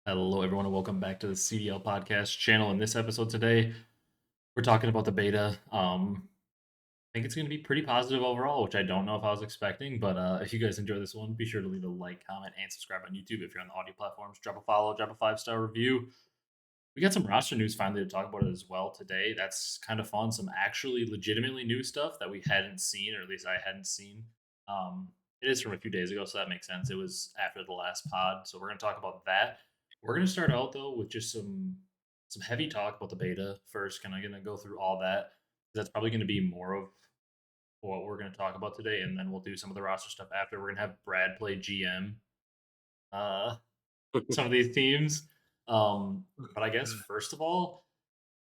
Hello, everyone, and welcome back to the CDL podcast channel. In this episode today, we're talking about the beta. I think it's going to be pretty positive overall, which I don't know if I was expecting. But if you guys enjoy this one, be sure to leave a like, comment, and subscribe on YouTube. If you're on the audio platforms, drop a follow, drop a 5-star review. We got some roster news finally to talk about it as well today. That's kind of fun. Some actually legitimately new stuff that we hadn't seen, or at least I hadn't seen. Um, it is from a few days ago, so that makes sense. It was after the last pod, so we're going to talk about that. We're going to start out though with just some heavy talk about the beta first. Kind of going to go through all that. That's probably going to be more of what we're going to talk about today, and then we'll do some of the roster stuff after. We're going to have Brad play GM. Uh, some of these teams. But I guess first of all,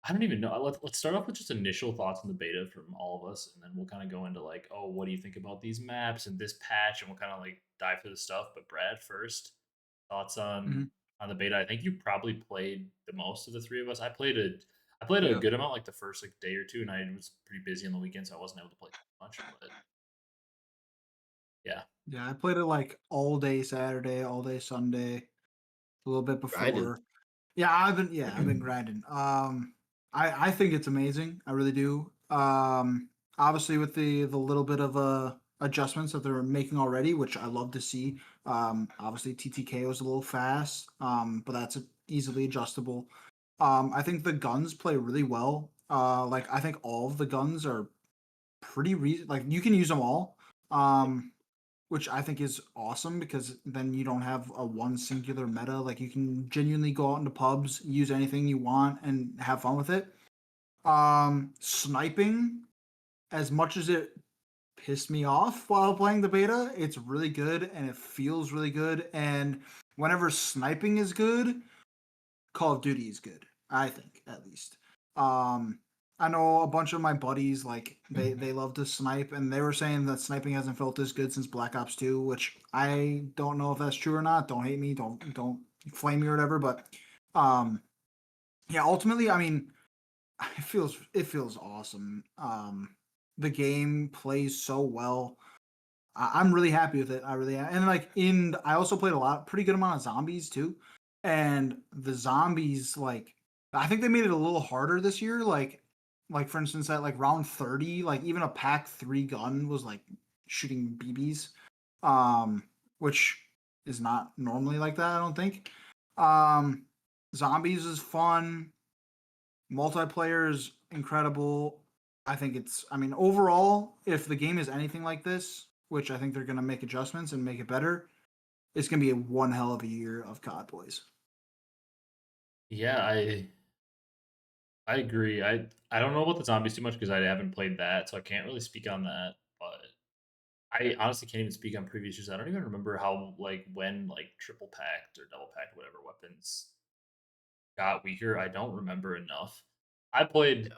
I don't even know. Let's start off with just initial thoughts on the beta from all of us, and then we'll kind of go into like, oh, what do you think about these maps and this patch, and we'll kind of like dive through the stuff. But Brad, first thoughts Mhm. on the beta. I think you probably played the most of the three of us. I played a Yeah. good amount, like the first like day or two, and I was pretty busy on the weekend, so I wasn't able to play much. But yeah, Yeah, I played it, like, all day Saturday, all day Sunday, a little bit Grinding. before. I've been grinding. I think it's amazing, I really do. Obviously with the little bit of, adjustments that they're making already, which I love to see. Obviously TTK was a little fast, but that's easily adjustable. I think the guns play really well. Like, I think all of the guns are pretty like, you can use them all. Um Which I think is awesome because then you don't have a one singular meta. Like, you can genuinely go out into pubs, use anything you want, and have fun with it. Sniping, as much as it pissed me off while playing the beta, it's really good and it feels really good. And whenever sniping is good, Call of Duty is good. I think, at least. Um, I know a bunch of my buddies, like, they love to snipe, and they were saying that sniping hasn't felt as good since Black Ops 2, which I don't know if that's true or not. Don't hate me, don't flame me or whatever, but um yeah, ultimately, I mean, it feels awesome. The game plays so well. I'm really happy with it. I really am. And like, I also played pretty good amount of zombies too. And the zombies, like, I think they made it a little harder this year. Like for instance, at like round 30, like even a pack 3 gun was like shooting BBs, which is not normally like that. I don't think. Um, Zombies is fun. Multiplayer is incredible. I mean, overall, if the game is anything like this, which I think they're going to make adjustments and make it better, it's going to be one hell of a year of COD, boys. yeah, I agree. I don't know about the zombies too much because I haven't played that, so I can't really speak on that. But I honestly can't even speak on previous years. I don't even remember how like when like triple packed or double packed whatever weapons got weaker. I don't remember enough. I played. Yeah.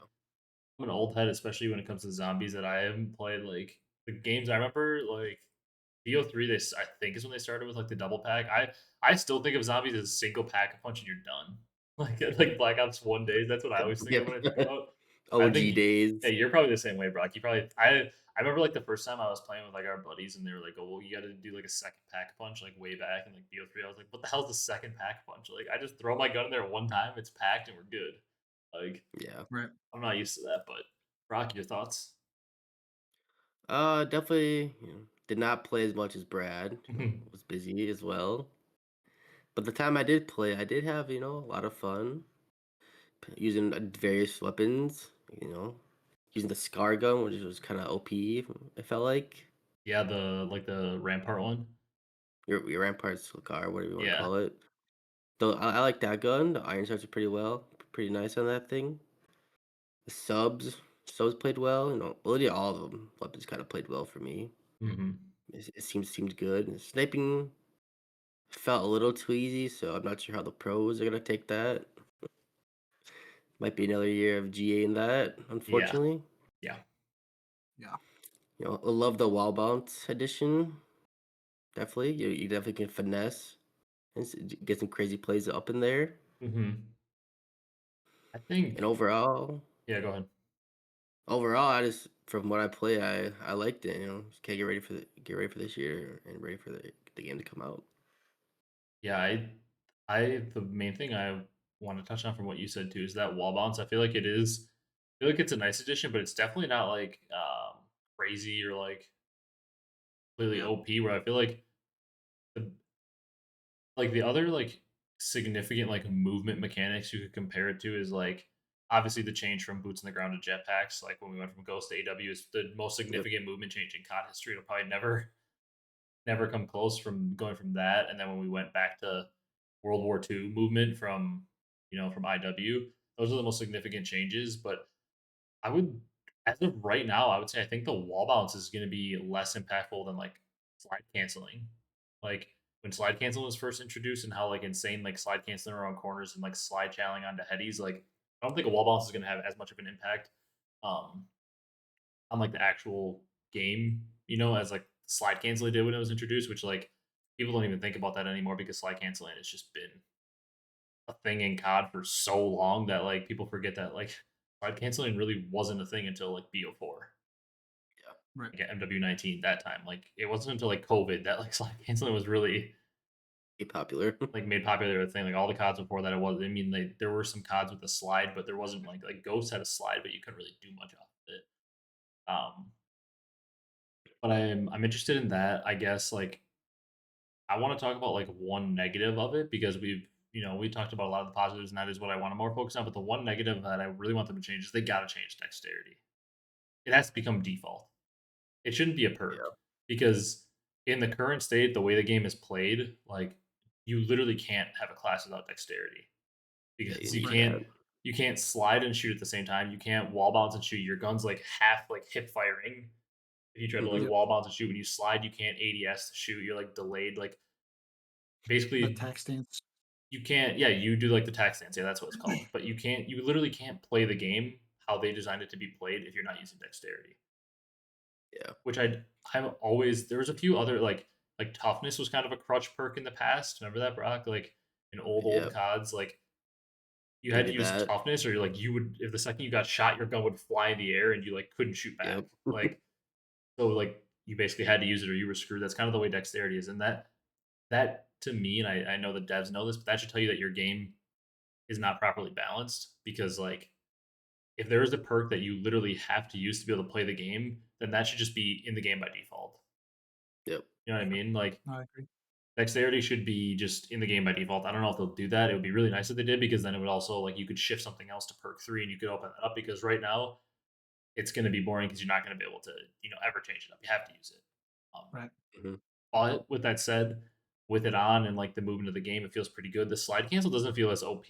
I'm an old head, especially when it comes to zombies. That I haven't played like the games I remember. Like BO3, I think is when they started with like the double pack. I still think of zombies as single pack a punch and you're done. Like Black Ops 1 days. That's what I always think of Yep. when I think about. I OG think yeah, days. you're probably the same way, Brock. You probably I remember like the first time I was playing with like our buddies and they were like, "Oh, well, you got to do like a second pack punch like way back in like BO3." I was like, "What the hell's the second pack punch?" Like I just throw my gun in there one time, it's packed and we're good. Like Yeah. Right. I'm not used to that, but Brock, your thoughts? Definitely, did not play as much as Brad, was busy as well. But the time I did play, I did have, a lot of fun using various weapons, using the Scar gun, which was kind of OP, I felt like. Yeah, the Rampart one? Your Rampart Scar, whatever you want to Yeah. call it. Though I like that gun. The iron sights are pretty well, pretty nice on that thing. The subs played well. Literally all of them weapons kind of played well for me. Mhm. It seemed good. And sniping felt a little too easy, so I'm not sure how the pros are gonna take that. Might be another year of GA in that, Yeah. unfortunately. Yeah. Yeah. I love the wall bounce edition. Definitely, you definitely can finesse and get some crazy plays up in there. Mhm. I And think overall, yeah, go ahead. I just from what I play, I liked it. Just can't get ready for this year and ready for the game to come out. Yeah, The main thing I want to touch on from what you said too is that wall bounce. I feel like it is. I feel like it's a nice addition, but it's definitely not like crazy or like completely Yep. OP. Where I feel the like the other like significant like movement mechanics you could compare it to is like obviously the change from boots on the ground to jetpacks. Like when we went from Ghost to AW is the most Yep. significant movement change in COD history. It'll probably never come close from going from that. And then when we went back to World War II movement from from IW, those are the most significant changes. But I would, as of right now, I would say I think the wall bounce is going to be less impactful than like slide canceling. Like when slide canceling was first introduced and how like insane like slide canceling around corners and like slide channeling onto headies, like I don't think a wall bounce is going to have as much of an impact um, on like the actual game, as like slide canceling did when it was introduced, which like people don't even think about that anymore because slide canceling has just been a thing in COD for so long that like people forget that like slide canceling really wasn't a thing until like BO4, Yeah. Right. like at MW19 that time. Like it wasn't until like COVID that like slide canceling was really Be popular. like made popular a thing. Like all the CODs before that, it was. I mean, there were some CODs with a slide, but there wasn't like Ghost had a slide, but you couldn't really do much off of it. But I'm interested in that. I guess like I want to talk about like one negative of it because we talked about a lot of the positives and that is what I want to more focus on. But the one negative that I really want them to change is they got to change dexterity. It has to become default. It shouldn't be a perk Yeah. because in the current state, the way the game is played, like you literally can't have a class without dexterity Yeah, you because need Right. that. you can't slide and shoot at the same time. You can't wall bounce and shoot. Your gun's like half like hip firing. If you try to like Mhm. Yep. wall bounce and shoot when you slide, you can't ADS to shoot. You're like delayed. Like The basically tech stance. you can't. Yeah, you do like the tax stance. Yeah, that's what it's called. But you can't. You literally can't play the game how they designed it to be played if you're not using dexterity. Yeah. Which I'm always there was a few other like toughness was kind of a crutch perk in the past. Remember that, Brock? Like in old Yep. CODs, like you had to Needed use that. toughness, or like you would if the second you got shot, your gun would fly in the air and you like couldn't shoot back. Yep. Like so, like you basically had to use it or you were screwed. That's kind of the way dexterity is, and that to me, and I know the devs know this, but that should tell you that your game is not properly balanced because like if there is a perk that you literally have to use to be able to play the game, then that should just be in the game by default. Yep. You know what I mean? Like No, I agree. dexterity should be just in the game by default. I don't know if they'll do that. It would be really nice if they did because then it would also like you could shift something else to perk 3 and you could open that up because right now it's going to be boring because you're not going to be able to ever change it up. You have to use it. Um, Right. Mhm. but with that said, with it on and like the movement of the game, it feels pretty good. The slide cancel doesn't feel as OP.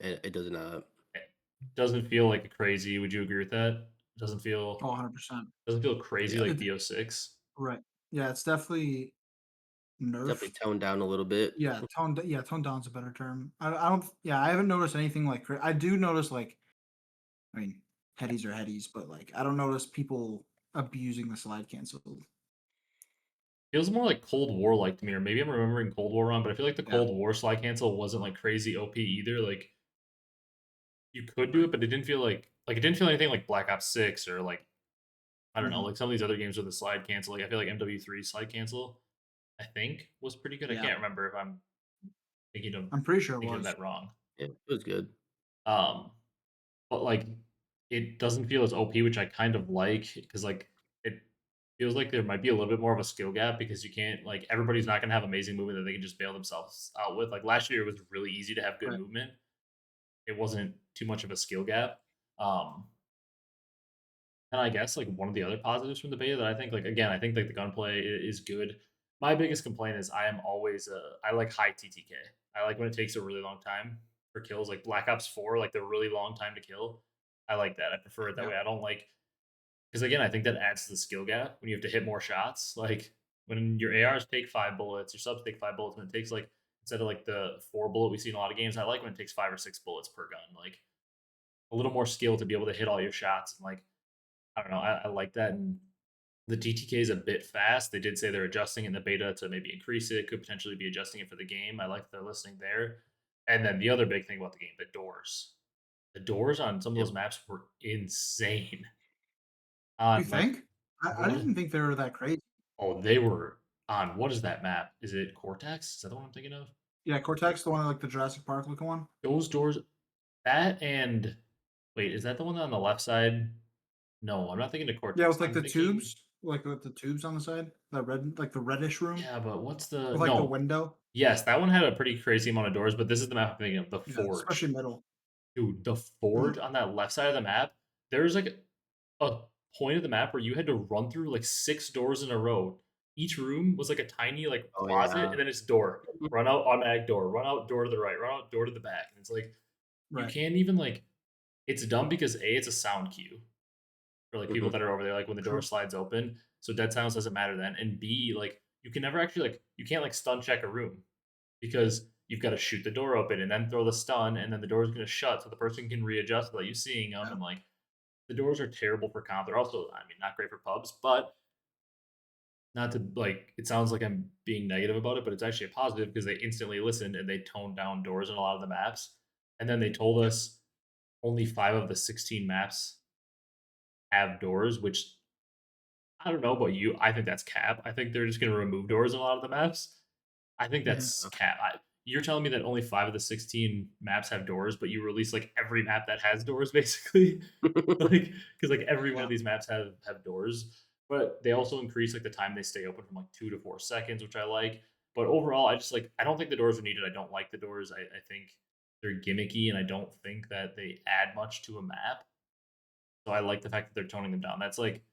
And it does not. It doesn't feel like a crazy. Would you agree with that? It Oh, 100%. doesn't feel crazy Yeah. like It's BO6. right. Yeah, it's definitely Definitely nerfed. toned down a little bit. Yeah, toned down's a better term. I don't yeah, I haven't noticed anything like I do notice like I mean, headies are headies, but like I don't notice people abusing the slide cancel. Feels more like Cold War like to me, or maybe I'm remembering Cold War wrong, but I feel like the Yeah. Cold War slide cancel wasn't like crazy OP either. Like you could do Right. it, but it didn't feel like it didn't feel anything like Black Ops 6 or like I don't know, Mhm. like some of these other games with the slide cancel. Like I feel like MW3 slide cancel, I think, was pretty good. I Yeah. can't remember if I'm thinking of I'm pretty sure it thinking of was. that wrong. Yeah, it was good. Um, but like it doesn't feel as OP, which I kind of like because like it feels like there might be a little bit more of a skill gap because you can't like everybody's not gonna have amazing movement that they can just bail themselves out with. Like last year, it was really easy to have good Right. movement. It wasn't too much of a skill gap. Um, and I guess like one of the other positives from the beta that I think like again I think like the gunplay is good. My biggest complaint is I am always I like high TTK. I like when it takes a really long time for kills, like Black Ops 4, like the really long time to kill. I like that. I prefer it that Yeah. way. I don't like because again, I think that adds to the skill gap when you have to hit more shots. Like when your ARs take 5 bullets, your subs take 5 bullets, when it takes like instead of like the 4 bullet we see in a lot of games, I like when it takes 5 or 6 bullets per gun. Like a little more skill to be able to hit all your shots. And like I don't know, I like that. And the DTK is a bit fast. They did say they're adjusting in the beta to maybe increase it. Could potentially be adjusting it for the game. I like that they're listening there. And then the other big thing about the game, the doors. The doors on some of Yep. those maps were insane. You On like think? I what? didn't think they were that crazy. Oh, they were on what is that map? Is it Cortex? Is that the one I'm thinking of? Yeah, Cortex, the one like the Jurassic Park looking one. Those doors, that and wait, is that the one on the left side? No, I'm not thinking of Yeah, Cortex. with like I'm the thinking, tubes, like with the tubes on the side, the red, like the reddish room yeah, but what's the with like the no? window. Yes, that one had a pretty crazy amount of doors, but this is the map I'm thinking of, the Yeah, Forge. especially middle. Dude, the Mm, Forge on that left side of the map, there's like a point of the map where you had to run through like 6 doors in a row. Each room was like a tiny like Oh closet, yeah. and then it's door. Run out automatic door, run out door to the right, run out door to the back. And it's like you right. can't even like it's dumb because A, it's a sound cue for like people Mhm. that are over there, like when the door True. slides open. So dead silence doesn't matter then. And B, like you can never actually like you can't like stun check a room because you've got to shoot the door open and then throw the stun, and then the door is going to shut so the person can readjust without you seeing them. Yeah. And like the doors are terrible for comp. They're also, I mean, not great for pubs, but not to like. It sounds like I'm being negative about it, but it's actually a positive because they instantly listened and they toned down doors in a lot of the maps. And then they told Yeah. us only 5 of the 16 maps have doors, which I don't know about you. I think that's cap. I think they're just going to remove doors in a lot of the maps. I think Yeah. that's cap. You're telling me that only 5 of the 16 maps have doors, but you release like every map that has doors, basically, like because like every one of Yeah. these maps have doors. But they also increase like the time they stay open from like 2 to 4 seconds, which I like. But overall, I just like I don't think the doors are needed. I don't like the doors. I think they're gimmicky, and I don't think that they add much to a map. So I like the fact that they're toning them down. That's like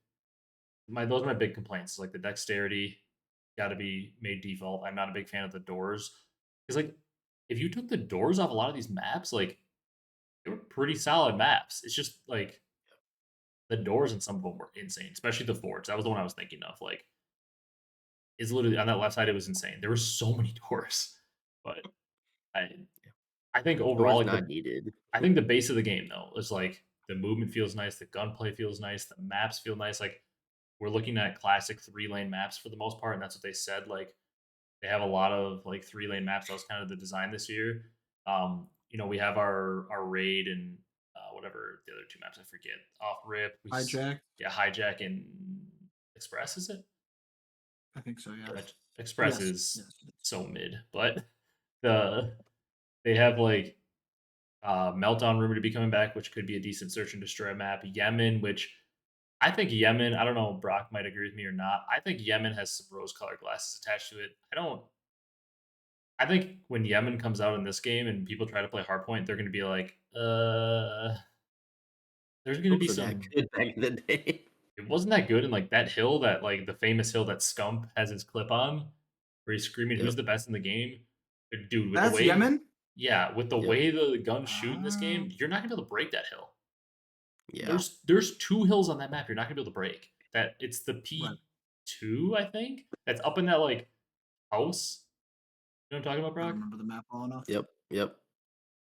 my those are my big complaints. Like the dexterity got to be made default. I'm not a big fan of the doors because like if you took the doors off a lot of these maps, like they were pretty solid maps. It's just like the doors in some of them were insane, especially the forts. That was the one I was thinking of. Like it's literally on that left side. It was insane. There were so many doors, but I I think overall Doors like not the needed. I think the base of the game though is like the movement feels nice, the gunplay feels nice, the maps feel nice. Like we're looking at classic 3 lane maps for the most part, and that's what they said. Like they have a lot of like 3 lane maps. That was kind of the design this year. We have our raid and whatever the other 2 maps I forget. Off rip, Hijack. yeah, hijack and express is it? I think so. Yeah, Yes. express Yes. is Yes. It is. so mid, but the they have like meltdown rumored to be coming back, which could be a decent search and destroy map. Yemen, which I think Yemen, I don't know, Brock might agree with me or not. I think Yemen has some rose colored glasses attached to it. I think when Yemen comes out in this game and people try to play hardpoint, they're going to be like, there's going to be Those were that some. good back in the day. It wasn't that good. And like that hill, that like the famous hill that Scump has his clip on, where he's screaming, "Who's Yep. the best in the game?" Dude, with the That's way, Yemen. yeah, with the Yep. way the guns shoot in this Ah. game, you're not going to be able to break that hill. Yeah. There's 2 hills on that map you're not gonna be able to break. That it's the Right. P2, I think, that's up in that, like, house. You know what I'm talking about, I don't Brock? remember the map well enough. Yep. Yep.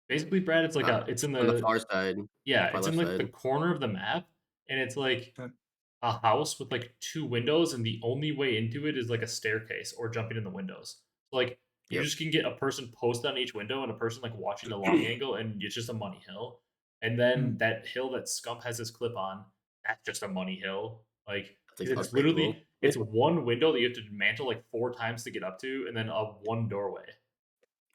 Basically, Brad, it's like Uh, it's in on the the far side, yeah, far it's in, left like, the side. corner of the map, and it's, like, Okay. a house with, like, 2 windows, and the only way into it is, like, a staircase or jumping in the windows. So, like, you Yep. just can get a person posted on each window and a person, like, watching the long angle, and it's just a money hill. And then Mm. that hill that Scump has his clip on, that's just a money hill. Like, That 'cause sounds it's pretty cool. literally it's one window that you have to mantle, like, 4 times to get up to, and then a one doorway.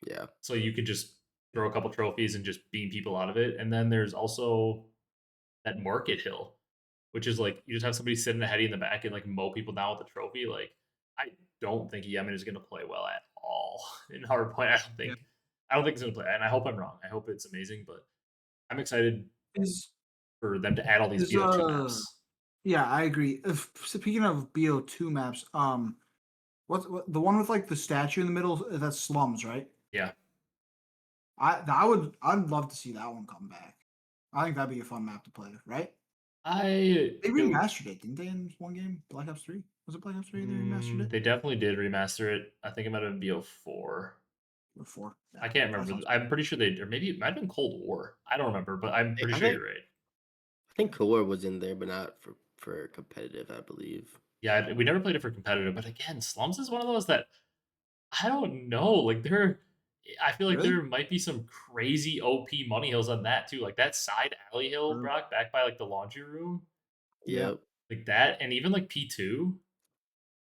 Yeah. So you could just throw a couple trophies and just beam people out of it. And then there's also that market hill, which is like you just have somebody sitting ahead of you in the back and like mow people down with a trophy. Like I don't think Yemen is going to play well at all in hardpoint. Yeah. I don't think it's going to play, and I hope I'm wrong. I hope it's amazing, but I'm excited Is for them to add all these is BO2 maps. Yeah, I agree. If speaking of BO2 maps, what the one with like the statue in the middle? That's slums, right? Yeah, I'd love to see that one come back. I think that'd be a fun map to play, right? I They it, remastered it, didn't they? In one game, Black Ops 3. Was it Black Ops 3 they remastered it? they definitely did remaster it. I think it might have been BO4. Before, yeah, I can't that remember. sounds I'm pretty sure they, or maybe it might have been Cold War. I don't remember, but I'm pretty I sure think you're right. I think Core was in there, but not for competitive, I believe. Yeah, we never played it for competitive, but again, Slums is one of those that I don't know. Like I feel like really. there might be some crazy OP money hills on that too. Like that side alley hill, True. Brock, back by like the laundry room, Yeah, Yep. like that, and even like P2,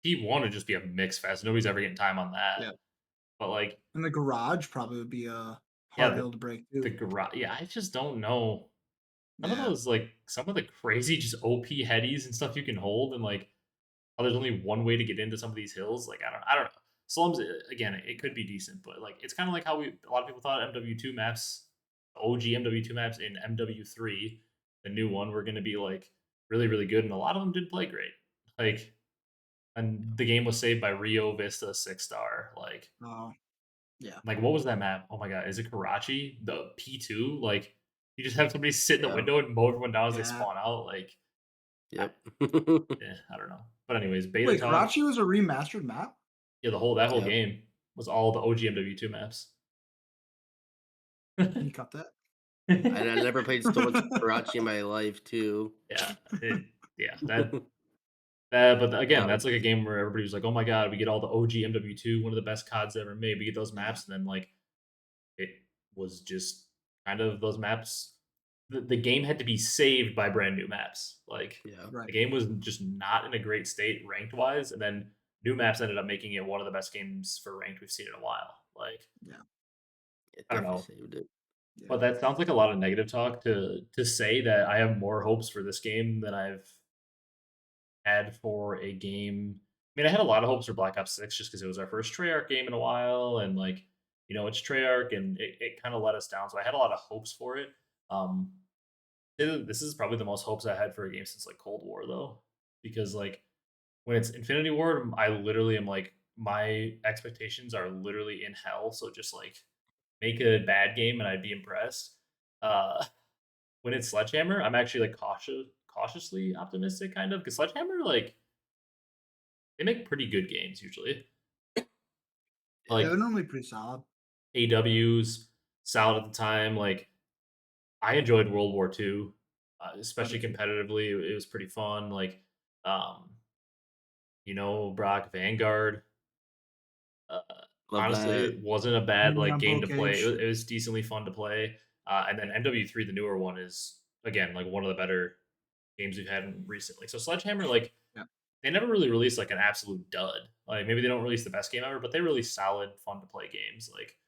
P1 would just be a mix fest. Nobody's ever getting time on yeah. that. But like, And the garage probably would be a yeah, hard hill to break the too. garage. Yeah, I just don't know. Yeah. Some of the crazy just OP headies and stuff you can hold, and like, oh, there's only one way to get into some of these hills. Like, I don't know. Slums again, it could be decent, but like, it's kind of like how a lot of people thought MW2 maps, OG MW2 maps in MW3, the new one, were going to be like really really good, and a lot of them didn't play great. Like, and the game was saved by Rio Vista 6-star. Oh, yeah. Like what was that map? Oh my god, is it Karachi? The P2? Like, you just have somebody sit in the Yeah. window and mow everyone down as they Yeah. spawn out. Like, I, Yep. I don't know. But anyways, beta Wait, talk. Karachi was a remastered map? Yeah, that whole Yep. game was all the OG MW2 maps. Can you cut that? And I never played so much Karachi in my life too. Yeah, yeah, but again, That that's was like a game where everybody was like, "Oh my god, we get all the OG MW2, one of the best CODs ever made." We get those Yeah. maps, and then like it was just kind of those maps. The game had to be saved by brand new maps. Like, yeah. Right. the game was just not in a great state ranked wise, and then new maps ended up making it one of the best games for ranked we've seen in a while. Like, Yeah. It I don't definitely know. saved it. Yeah. But that sounds like a lot of negative talk to say that I have more hopes for this game than I've had for a game. I mean, I had a lot of hopes for Black Ops 6 just because it was our first Treyarch game in a while, and like, it's Treyarch, and it kind of let us down. So I had a lot of hopes for it. Um, this is probably the most hopes I had for a game since like Cold War, though, because like when it's Infinity War, I literally am like, my expectations are literally in hell. So just like make a bad game and I'd be impressed. When it's Sledgehammer, I'm actually like cautiously optimistic, kind of, because Sledgehammer, like, they make pretty good games usually. They're Like normally pretty solid. AWs, solid at the time. Like, I enjoyed World War II, especially too. competitively. It was pretty fun. Like, um, Brock Vanguard. Uh, Love Honestly, that. it wasn't a bad Mini like on game Bow to play. Cage. It was decently fun to play. And then MW3, the newer one, is again like one of the better games we've had recently. So Sledgehammer, like, Yeah. they never really released like an absolute dud. Like, maybe they don't release the best game ever, but they release solid, fun to play games. Like,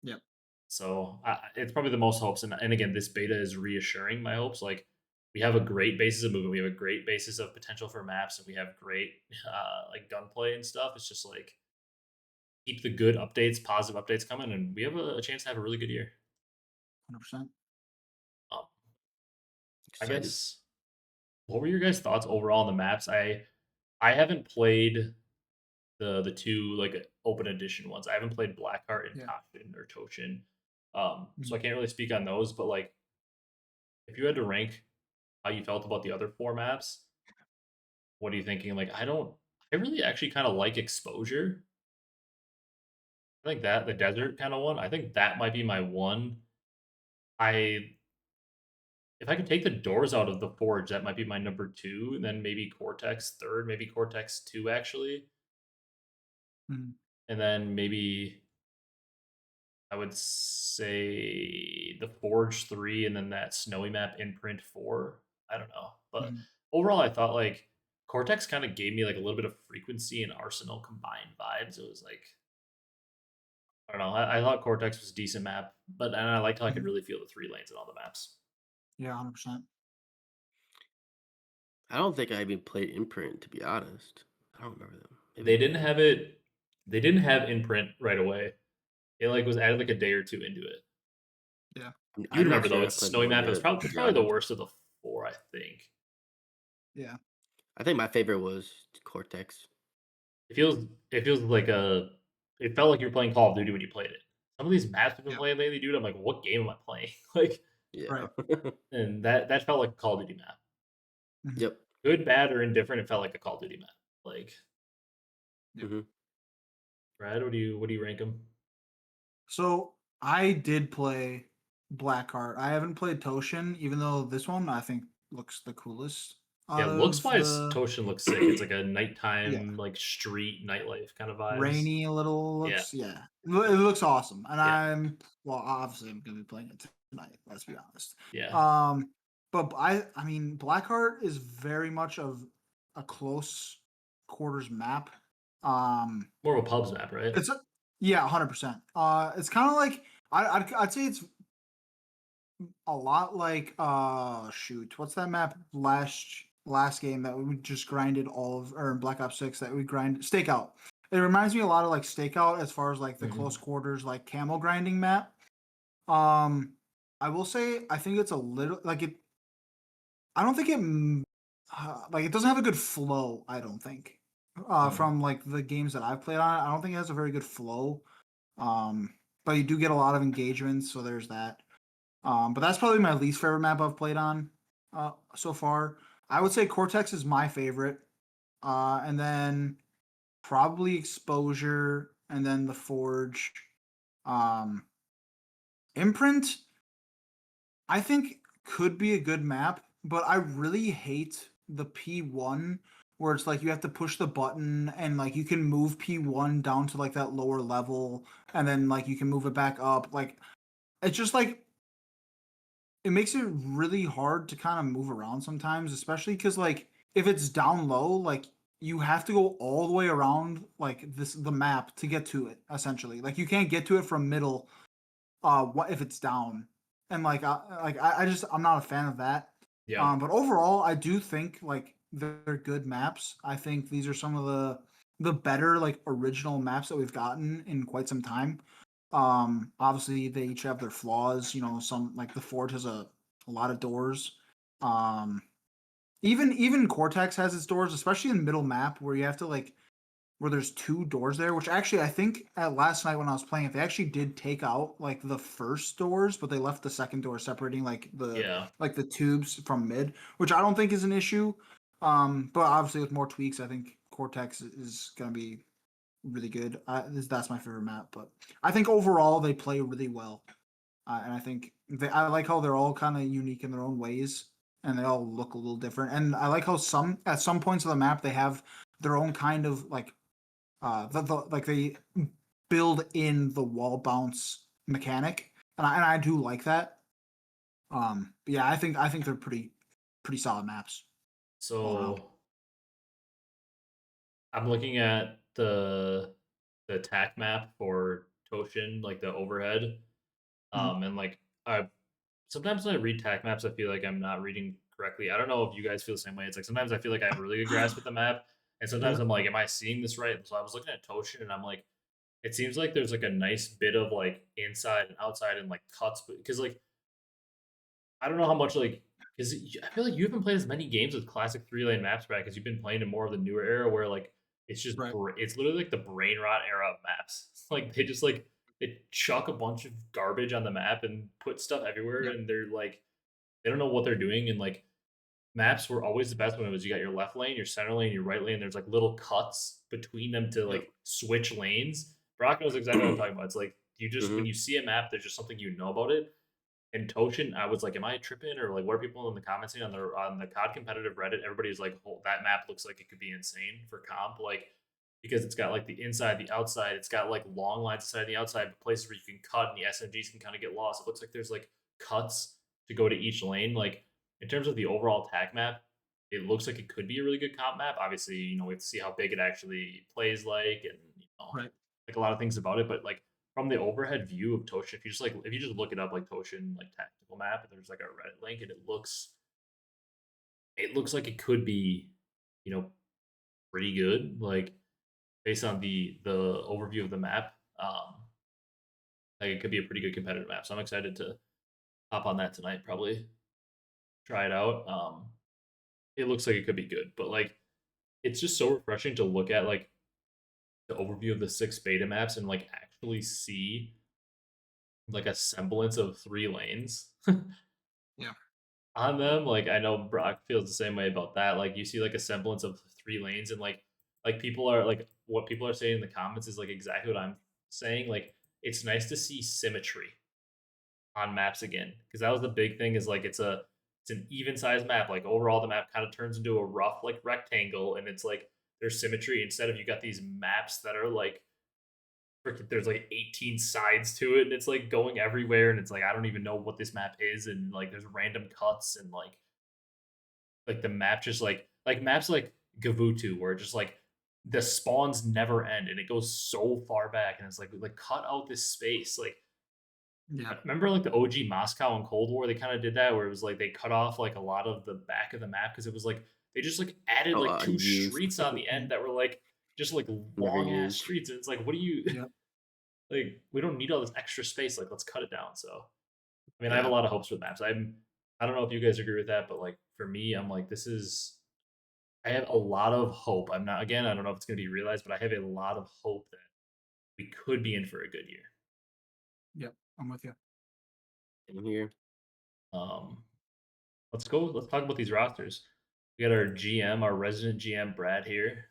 Yep. so it's probably the most hopes. And again, this beta is reassuring my hopes. Like, we have a great basis of movement. We have a great basis of potential for maps, and we have great like gunplay and stuff. It's just like, keep the good updates, positive updates coming, and we have a chance to have a really good year. 100%. Um, I Excited. guess, what were your guys' thoughts overall on the maps? I haven't played the two like open edition ones. I haven't played Blackheart and Yeah. Toshin or Toshin. So I Mhm. can't really speak on those, but like, if you had to rank how you felt about the other four maps, what are you thinking? Like, I really actually kind of like Exposure. I think that the desert kind of one, I think that might be my one. I If I could take the doors out of the forge, that might be my number 2, and then maybe Cortex third, maybe Cortex 2 actually, Mhm. and then maybe I would say the Forge 3, and then that snowy map Imprint 4. I don't know, but Mhm. overall, I thought like Cortex kind of gave me like a little bit of frequency and Arsenal combined vibes. It was like, I don't know. I thought Cortex was a decent map, and I liked how I could Mhm. really feel the 3 lanes in all the maps. Yeah, 100%. I don't think I even played Imprint, to be honest. I don't remember them. Maybe They I didn't did. have it. They didn't have Imprint right away. It like was added like a day or 2 into it. Yeah. You I'm not remember though? sure I It's a played snowy one map. yet, to It's be probably the honest. worst of the 4, I think. Yeah. I think my favorite was Cortex. It feels it feels like a. It felt like you were playing Call of Duty when you played it. Some of these maps we've been Yeah. playing lately, dude. I'm like, what game am I playing? Like, Yeah. Right. and that felt like a Call of Duty map. Mhm. Yep. Good, bad, or indifferent. It felt like a Call of Duty map. Like, Yep. hmm Brad, what do you rank them? So I did play Blackheart. I haven't played Toshin, even though this one I think looks the coolest Yeah, out looks of wise, the Toshin looks sick. It's like a yeah, nighttime, like street nightlife kind of vibes. rainy a little Yeah, looks yeah. It looks awesome. And yeah, obviously I'm gonna be playing it tonight, let's be honest. yeah. Um but I mean Blackheart is very much of a close quarters map. Um More of a pubs map, right? it's a Yeah, 100%. It's kind of like I'd say it's a lot like shoot, what's that map last game that we just grinded all of, or in Black Ops 6 that we grind Stakeout. It reminds me a lot of like Stakeout as far as like the close quarters like camo grinding map. Um I will say I think it's a little like it I don't think like it doesn't have a good flow, I don't think. Mhm. From like the games that I've played on it, I don't think it has a very good flow. But you do get a lot of engagements, so there's that. But that's probably my least favorite map I've played on so far. I would say Cortex is my favorite, and then probably Exposure, and then the Forge. Um, Imprint, I think could be a good map, but I really hate the P1 where it's like you have to push the button and like you can move P1 down to like that lower level and then like you can move it back up. Like it's just like it makes it really hard to kind of move around sometimes, especially because like if it's down low, like you have to go all the way around like the map to get to it. Essentially, like you can't get to it from middle. What if it's down? And I just I'm not a fan of that. Yeah. But overall, I do think like they're good maps. I think these are some of the better like original maps that we've gotten in quite some time. Obviously they each have their flaws. You know, some like the Fort has a lot of doors. Um, even Cortex has its doors, especially in middle map where you have to like where there's two doors there. Which actually I think at last night when I was playing it, they actually did take out like the first doors, but they left the second door separating Yeah. like the tubes from mid, which I don't think is an issue. But obviously with more tweaks, I think Cortex is gonna be really good. That's my favorite map, but I think overall they play really well, and I think I like how they're all kind of unique in their own ways, and they all look a little different. And I like how some at some points of the map they have their own kind of like like they build in the wall bounce mechanic, and I do like that. But yeah, I think they're pretty solid maps all around. So I'm looking at the attack map for Toshin, like the overhead. Mhm. And like I sometimes when I read tac maps, I feel like I'm not reading correctly. I don't know if you guys feel the same way. It's like sometimes I feel like I have a really good grasp with the map, and sometimes Yeah. I'm like, am I seeing this right? So I was looking at Toshin, and I'm like, it seems like there's like a nice bit of like inside and outside and like cuts, because like I don't know how much like because I feel like you haven't played as many games with classic 3 lane maps, right? Because you've been playing in more of the newer era where like it's just Right. it's literally like the brain rot era of maps. Like they just like they chuck a bunch of garbage on the map and put stuff everywhere, Yep. and they're like they don't know what they're doing. And like maps were always the best when it was you got your left lane, your center lane, your right lane. There's like little cuts between them to Yep. like switch lanes. Brock knows exactly what I'm talking about. It's like you just when hmm you see a map, there's just something you know about it. And Toshin, I was like, "Am I tripping?" Or like, what are people in the comments saying on the COD competitive Reddit? Everybody's like, "Oh, that map looks like it could be insane for comp." Like because it's got like the inside, the outside. It's got like long lines inside the outside, but places where you can cut and the SMGs can kind of get lost. It looks like there's like cuts to go to each lane. Like in terms of the overall attack map, it looks like it could be a really good comp map. Obviously, we have to see how big it actually plays like, and Right. like a lot of things about it. But like from the overhead view of Toshin, if you just look it up like Toshin like tactical map, and there's like a Reddit link, and it looks like it could be, you know, pretty good. Like based on the overview of the map, like it could be a pretty good competitive map. So I'm excited to hop on that tonight. Probably try it out. It looks like it could be good, but like it's just so refreshing to look at like the overview of the 6 beta maps and like actually see like a semblance of 3 lanes Yeah. on them. Like I know Brock feels the same way about that. Like you see like a semblance of 3 lanes, and like people are like what people are saying in the comments is like exactly what I'm saying. Like it's nice to see symmetry on maps again, because that was the big thing. Is like it's an even size map. Like overall, the map kind of turns into a rough like rectangle, and it's like there's symmetry instead of you got these maps that are like freaking there's like 18 sides to it, and it's like going everywhere, and it's like I don't even know what this map is, and like there's random cuts, and like the map just like maps like Gavutu where it just like the spawns never end and it goes so far back and it's like cut out this space. Like Yeah. remember like the OG Moscow and Cold War, they kind of did that where it was like they cut off like a lot of the back of the map because it was like they just like added Oh, like two used, streets on the end Mm, that were like just like never long ass used. streets. And it's like, what do you yeah. like? We don't need all this extra space. Like, let's cut it down. So, I mean, I have a Yeah. lot of hopes with maps. I don't know if you guys agree with that, but like for me, I'm like, this is I have a lot of hope. I'm not again, I don't know if it's gonna be realized, but I have a lot of hope that we could be in for a good year. Yep. I'm with you. In here. Um, let's go. Let's talk about these rosters. We got our GM, our resident GM, Brad here.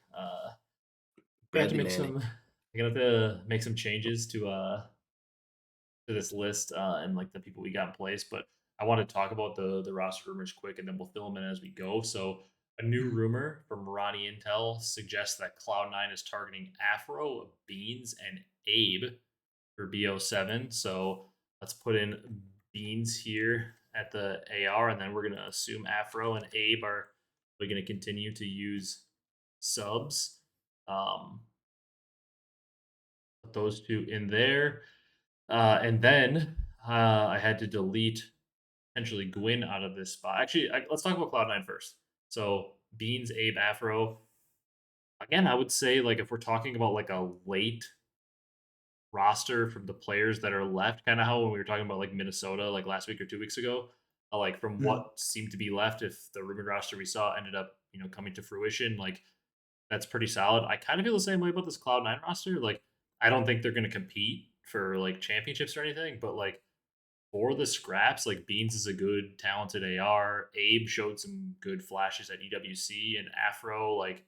We have to Bradley make Manning. some. We're gonna have to make some changes to this list and like the people we got in place. But I want to talk about the roster rumors quick, and then we'll fill them in as we go. So a new Mhm. rumor from Ronnie Intel suggests that Cloud9 is targeting Afro, Beans, and Abe for BO7. So let's put in Beans here at the AR, and then we're gonna assume Afro and Abe are we going to continue to use subs. Um, put those two in there. And then I had to delete potentially Gwyn out of this spot. Actually, let's talk about Cloud9 first. So Beans, Abe, Afro. Again, I would say like if we're talking about like a late roster from the players that are left, kind of how when we were talking about like Minnesota like last week or 2 weeks ago, like from Mhm. what seemed to be left, if the rumored roster we saw ended up coming to fruition, like that's pretty solid. I kind of feel the same way about this Cloud9 roster. Like I don't think they're going to compete for like championships or anything, but like for the scraps, like Beans is a good, talented AR. Abe showed some good flashes at EWC, and Afro, like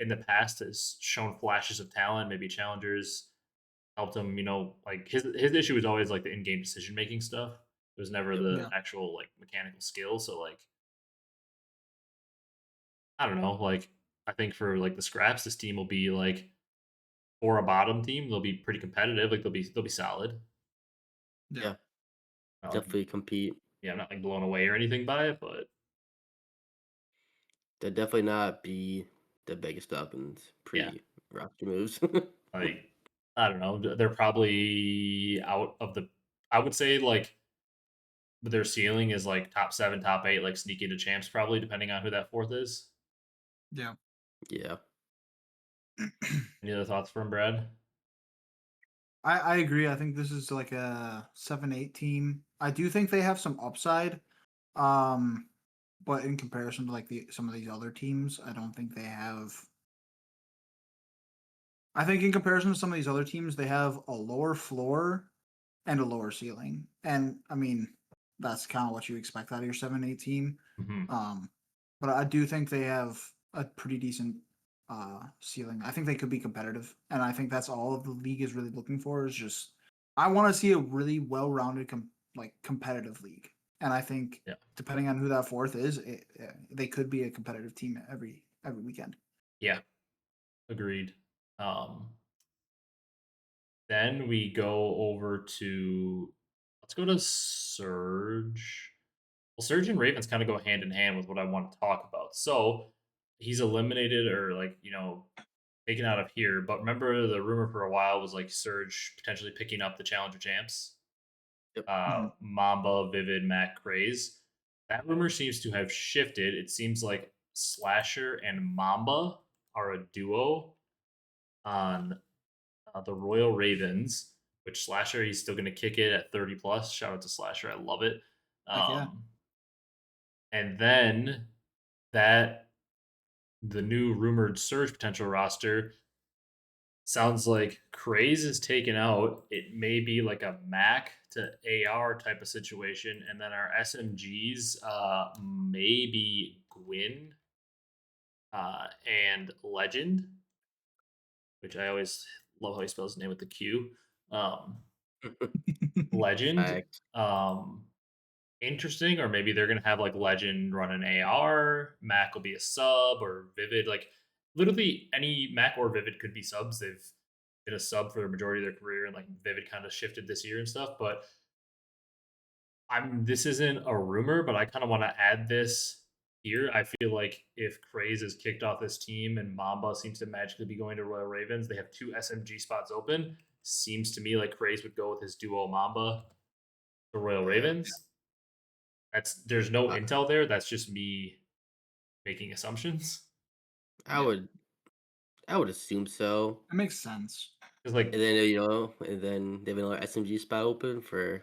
in the past, has shown flashes of talent. Maybe challengers helped him. Like his issue was always like the in-game decision making stuff. It was never Yep. the Yeah. actual like mechanical skill. So like I don't know. Like I think for like the scraps, this team will be like for a bottom team, they'll be pretty competitive. Like they'll be solid. Yeah. Yeah. Not like Definitely compete. yeah, I'm not like blown away or anything by it, but They'll definitely not be the biggest weapons yeah, pre roster moves. like I don't know. They're probably out of the. I would say like their ceiling is like top seven, top eight, like sneak into champs probably, depending on who that fourth is. Yeah. Yeah. Any other thoughts from Brad? I agree. I think this is like a 7-8 team. I do think they have some upside. Um, but in comparison to like some of these other teams, I don't think they have. I think in comparison to some of these other teams, they have a lower floor and a lower ceiling. And I mean, that's kind of what you expect out of your 7-8 team. Hmm. Um, but I do think they have a pretty decent ceiling. I think they could be competitive, and I think that's all the league is really looking for. Is just I want to see a really well-rounded, like competitive league, and I think Yeah, depending on who that fourth is, they could be a competitive team every weekend. yeah, agreed. Um, then we go over to let's go to Surge. Well, Surge and Ravens kind of go hand in hand with what I want to talk about. So he's eliminated or like taken out of here. But remember, the rumor for a while was like Surge potentially picking up the Challenger champs. Yep. Mhm. Mamba, Vivid, Mac, Craze. That rumor seems to have shifted. It seems like Slasher and Mamba are a duo on the Royal Ravens. Which Slasher, he's still going to kick it at 30 plus. Shout out to Slasher, I love it. Heck yeah. And then that the new rumored Surge potential roster sounds like Craze is taken out. It may be like a Mac to AR type of situation, and then our SMGs maybe Gwyn and Legend, which I always love how he spells his name with the Q. Um, Legend, Fact. um, interesting, or maybe they're gonna have like Legend run an AR. Mac will be a sub, or Vivid. Like literally any Mac or Vivid could be subs. They've been a sub for the majority of their career, and like Vivid kind of shifted this year and stuff. But this isn't a rumor, but I kind of want to add this here. I feel like if Craze is kicked off this team and Mamba seems to magically be going to Royal Ravens, they have 2 SMG spots open. Seems to me like Craze would go with his duo Mamba to Royal Yeah. Ravens. There's no I, intel there. That's just me making assumptions. I Yeah, would I would assume so. that makes sense. Because like, And then and then they have another SMG spot open for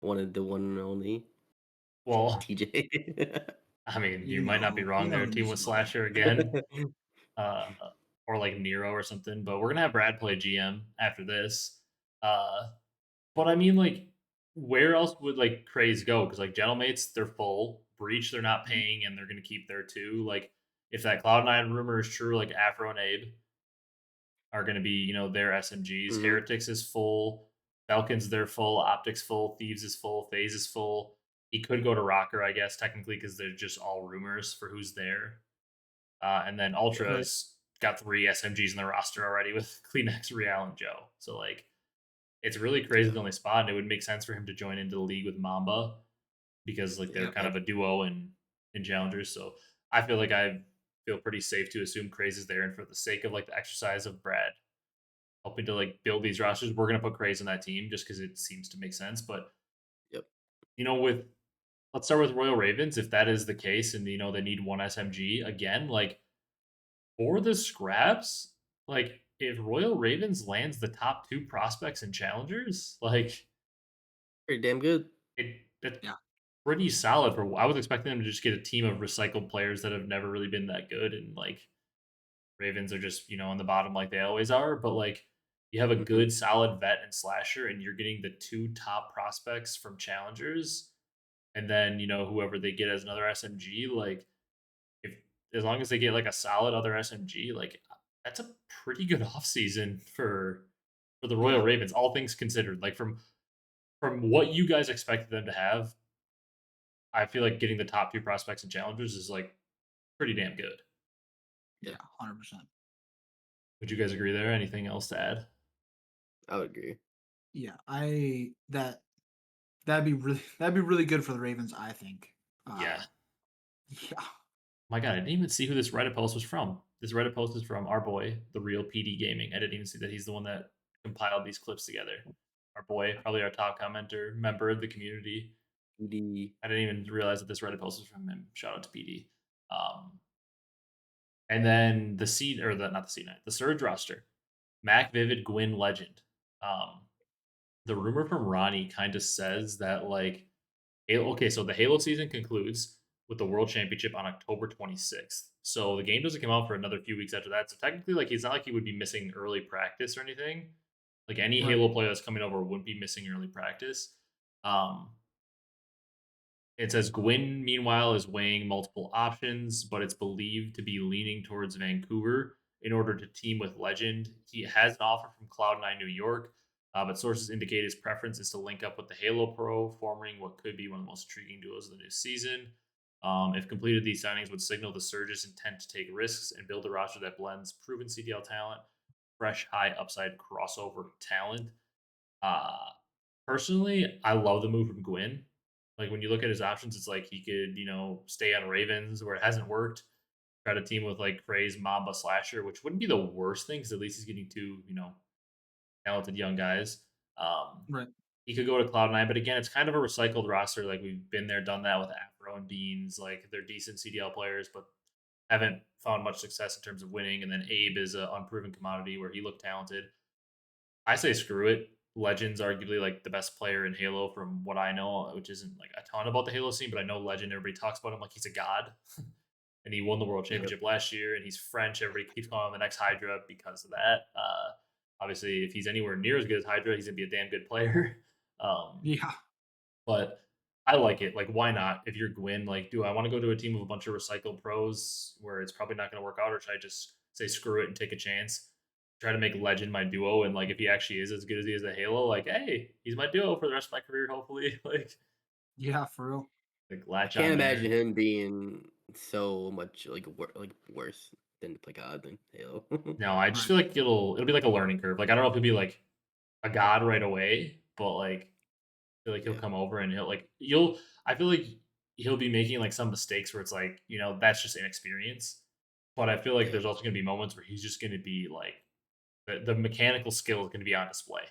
one of the one and only well, TJ. I mean, you You might not be know, wrong there. who Team needs with to go. Slasher again, uh, or like Nero or something. But we're gonna have Brad play GM after this. Uh, but I mean, like, where else would like Craze go? Because like Gentlemates, they're full. Breach, they're not paying, and they're gonna keep their 2. Like, if that Cloud9 rumor is true, like Afro and Abe are gonna be, their SMGs. hmm Heretics is full. Falcons, they're full. Optics full. Thieves is full. FaZe is full. He could go to Rocker, I guess, technically, because they're just all rumors for who's there. And then Yeah. Right. Ultra's got 3 SMGs in the roster already with Kleenex, Real, and Joe. So like, it's really crazy Yeah. the only spot, and it would make sense for him to join into the league with Mamba because like they're Yep. kind of a duo in challengers. So I feel like I feel pretty safe to assume Craze is there, and for the sake of like the exercise of Brad helping to like build these rosters, we're gonna put Craze on that team just because it seems to make sense. But Yep. with let's start with Royal Ravens. If that is the case, and they need 1 SMG again, like for the scraps, like if Royal Ravens lands the top 2 prospects and challengers, like Pretty damn good. that's Yeah. pretty solid for. I was expecting them to just get a team of recycled players that have never really been that good, and like Ravens are just on the bottom like they always are. But like you have a hmm good solid vet and slasher, and you're getting the 2 top prospects from challengers, and then whoever they get as another SMG, like if as long as they get like a solid other SMG, like that's a pretty good offseason for the Royal Yeah. Ravens, all things considered. Like from what you guys expected them to have, I feel like getting the top 2 prospects and challengers is like pretty damn good. Yeah. 100%. Would you guys agree there? Anything else to add? I would agree. Yeah. That'd be really good for the Ravens, I think. Yeah. Yeah. My God, I didn't even see who this Reddit post was from. This Reddit post is from our boy, the real PD Gaming. I didn't even see that he's the one that compiled these clips together. Our boy, probably our top commenter, member of the community. The I didn't even realize that this Reddit post was from him. Shout out to PD. And then the C or the not the C9, the Surge roster. Mac Vivid Gwyn Legend. Um, the rumor from Ronnie kind of says that like okay, so the Halo season concludes with the World Championship on October 26th. So the game doesn't come out for another few weeks after that. So technically, like, he's not like he would be missing early practice or anything. Like any Right. Halo player that's coming over wouldn't be missing early practice. Um, it says Gwyn, meanwhile, is weighing multiple options, but it's believed to be leaning towards Vancouver in order to team with Legend. He has an offer from Cloud9 New York, but sources indicate his preference is to link up with the Halo Pro, forming what could be one of the most intriguing duos of the new season. If completed, these signings would signal the Surge's intent to take risks and build a roster that blends proven CDL talent, fresh, high upside crossover talent. Uh, Personally, I love the move from Gwyn. Like when you look at his options, it's like he could, stay on Ravens where it hasn't worked. Try to team with like Craze, Mamba, Slasher, which wouldn't be the worst thing because at least he's getting 2, talented young guys. Um, Right. he could go to Cloud9, but again, it's kind of a recycled roster. Like we've been there, done that with Afro and Beans. Like they're decent CDL players, but haven't found much success in terms of winning. And then Abe is an unproven commodity where he looked talented. I say screw it. Legend's arguably like the best player in Halo from what I know, which isn't like a ton about the Halo scene, but I know Legend. Everybody talks about him like he's a god, and he won the World Yep. Championship last year. And he's French. Everybody keeps calling him the next Hydra because of that. Obviously, if he's anywhere near as good as Hydra, he's gonna be a damn good player. Yeah. But I like it. Like, why not? If you're Gwyn, like, do I want to go to a team of a bunch of recycled pros where it's probably not going to work out, or should I just say screw it and take a chance? Try to make Legend my duo, and like if he actually is as good as he is at Halo, like hey, he's my duo for the rest of my career, hopefully. Yeah. For real. Like I latch can't on imagine there. him being so much like worse than to play God than Halo. No, I just Right. feel like it'll be like a learning curve. Like I don't know if he'll be like a god right away, but like I feel like he'll Yeah. come over and he'll like you'll. I feel like he'll be making like some mistakes where it's like, that's just inexperience. But I feel like Yeah. there's also going to be moments where he's just going to be like the mechanical skill is going to be on display.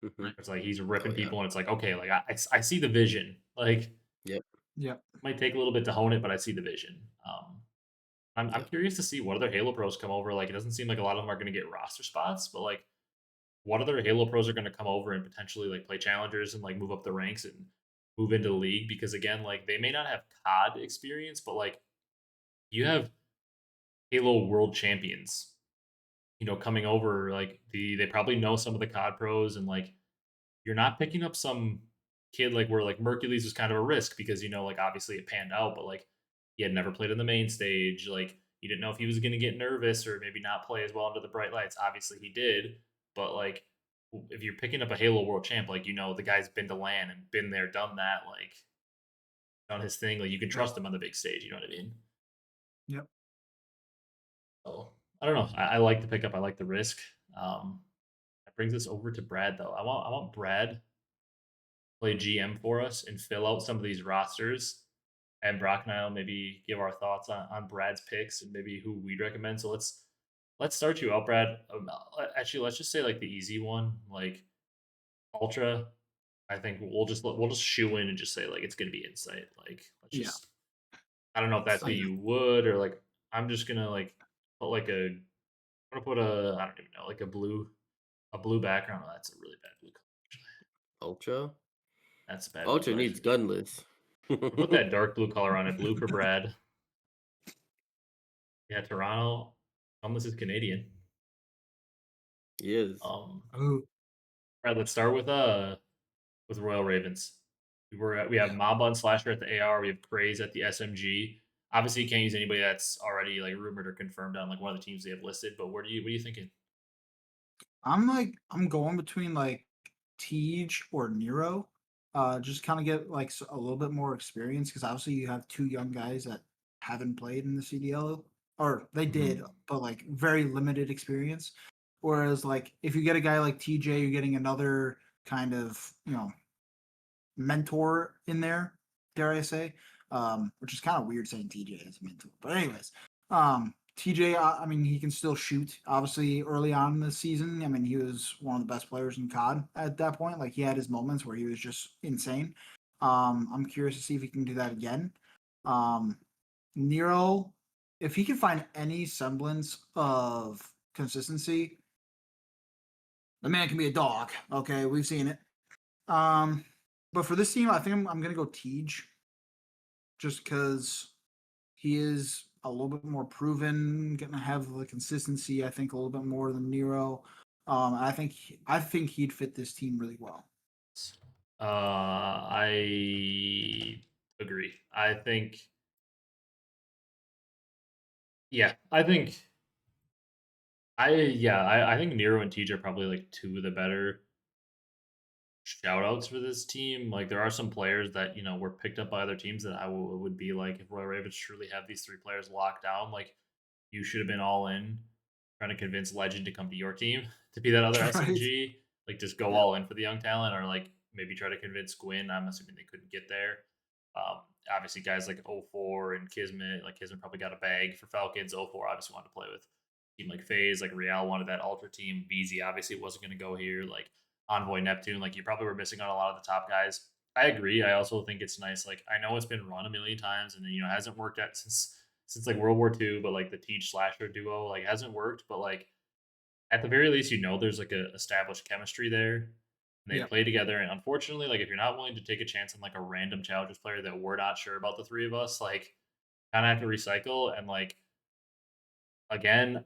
Hmm. It's like he's Oh ripping yeah. people, and it's like, okay, like I see the vision. Like Yep. Yep. might take a little bit to hone it, but I see the vision. I'm Yep. curious to see what other Halo pros come over. Like it doesn't seem like a lot of them are going to get roster spots, but like what other Halo pros are going to come over and potentially like play challengers and like move up the ranks and move into the league? Because again, like they may not have COD experience, but like you have Halo world champions, coming over. Like they probably know some of the COD pros, and like you're not picking up some kid like where like Mercules was kind of a risk because like obviously it panned out, but like he had never played on the main stage. Like you didn't know if he was going to get nervous or maybe not play as well under the bright lights. Obviously he did, but like if you're picking up a Halo World Champ, like the guy's been to LAN and been there, done that, like done his thing. Like you can Yep. trust him on the big stage. You know what I mean? Yep. So I don't know. I like the pickup. I like the risk. Um, that brings us over to Brad though. I want Brad play GM for us and fill out some of these rosters. And Brock and I'll maybe give our thoughts on Brad's picks and maybe who we'd recommend. So let's start you out, Brad. Actually, let's just say like the easy one, like Ultra. I think we'll just shoe in and just say like it's gonna be Insight. Like let's Yeah. just I don't know if that's who Same. you would or like I'm just gonna like put like I'm gonna put I don't even know like a blue background. Oh, that's a really bad blue color. Ultra. That's a bad blue Ultra color. needs gunless. Put that dark blue color on it. Blue for Brad. Yeah, Toronto. This is Canadian. He is. Um, Ooh. Brad, let's start with Royal Ravens. We have Yeah. Mamba and Slasher at the AR. We have Craze at the SMG. Obviously, you can't use anybody that's already like rumored or confirmed on like one of the teams they have listed. But what are you thinking? I'm going between like Tej or Nero. Just kind of get like a little bit more experience because obviously you have two young guys that haven't played in the CDL, or they did, Mhm. but like very limited experience. Whereas like if you get a guy like TJ, you're getting another kind of mentor in there, dare I say, which is kind of weird saying TJ as a mentor. But anyways, TJ, I mean, he can still shoot. Obviously, early on in the season, I mean, he was one of the best players in COD at that point. Like he had his moments where he was just insane. I'm curious to see if he can do that again. Um, Nero, if he can find any semblance of consistency, the man can be a dog. Okay, we've seen it. Um, but for this team, I think I'm gonna go Tej, just because he is a little bit more proven, gonna have the consistency. I think a little bit more than Nero. I think he'd fit this team really well. I agree. I think, yeah, I think Nero and TJ are probably like two of the better shout outs for this team. Like there are some players that, were picked up by other teams that would be like if Royal Ravens truly have these three players locked down, like you should have been all in trying to convince Legend to come to your team to be that other Right? SMG. Like just go Yeah. all in for the young talent or like maybe try to convince Gwyn. I'm assuming they couldn't get there. Obviously guys like 04 and Kismet, like Kismet probably got a bag for Falcons. 04 obviously wanted to play with a team like FaZe, like Real wanted that Ultra team. BZ obviously wasn't going to go here. Like Envoy, Neptune, like you probably were missing on a lot of the top guys. I agree. I also think it's nice. Like I know it's been run a million times, and hasn't worked out since like World War II. But like the Teach Slasher duo like hasn't worked. But like at the very least, there's like a established chemistry there, and they Yeah. play together. And unfortunately, like if you're not willing to take a chance on like a random Challengers player that we're not sure about the three of us, like kind of have to recycle. And like again,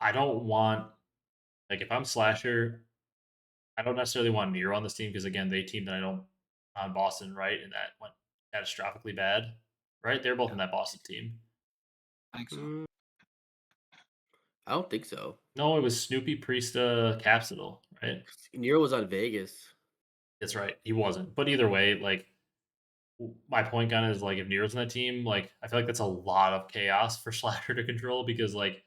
I don't want like if I'm Slasher, I don't necessarily want Nero on this team because again, they teamed that I don't on Boston, right? And that went catastrophically bad, right? They're both Yeah. in that Boston team. I think so. Mm, I don't think so. No, it was Snoopy, Priesta, Capsidal, right? Nero was on Vegas. That's right. He wasn't. But either way, like my point gun is like if Nero's in that team, like I feel like that's a lot of chaos for Slasher to control because like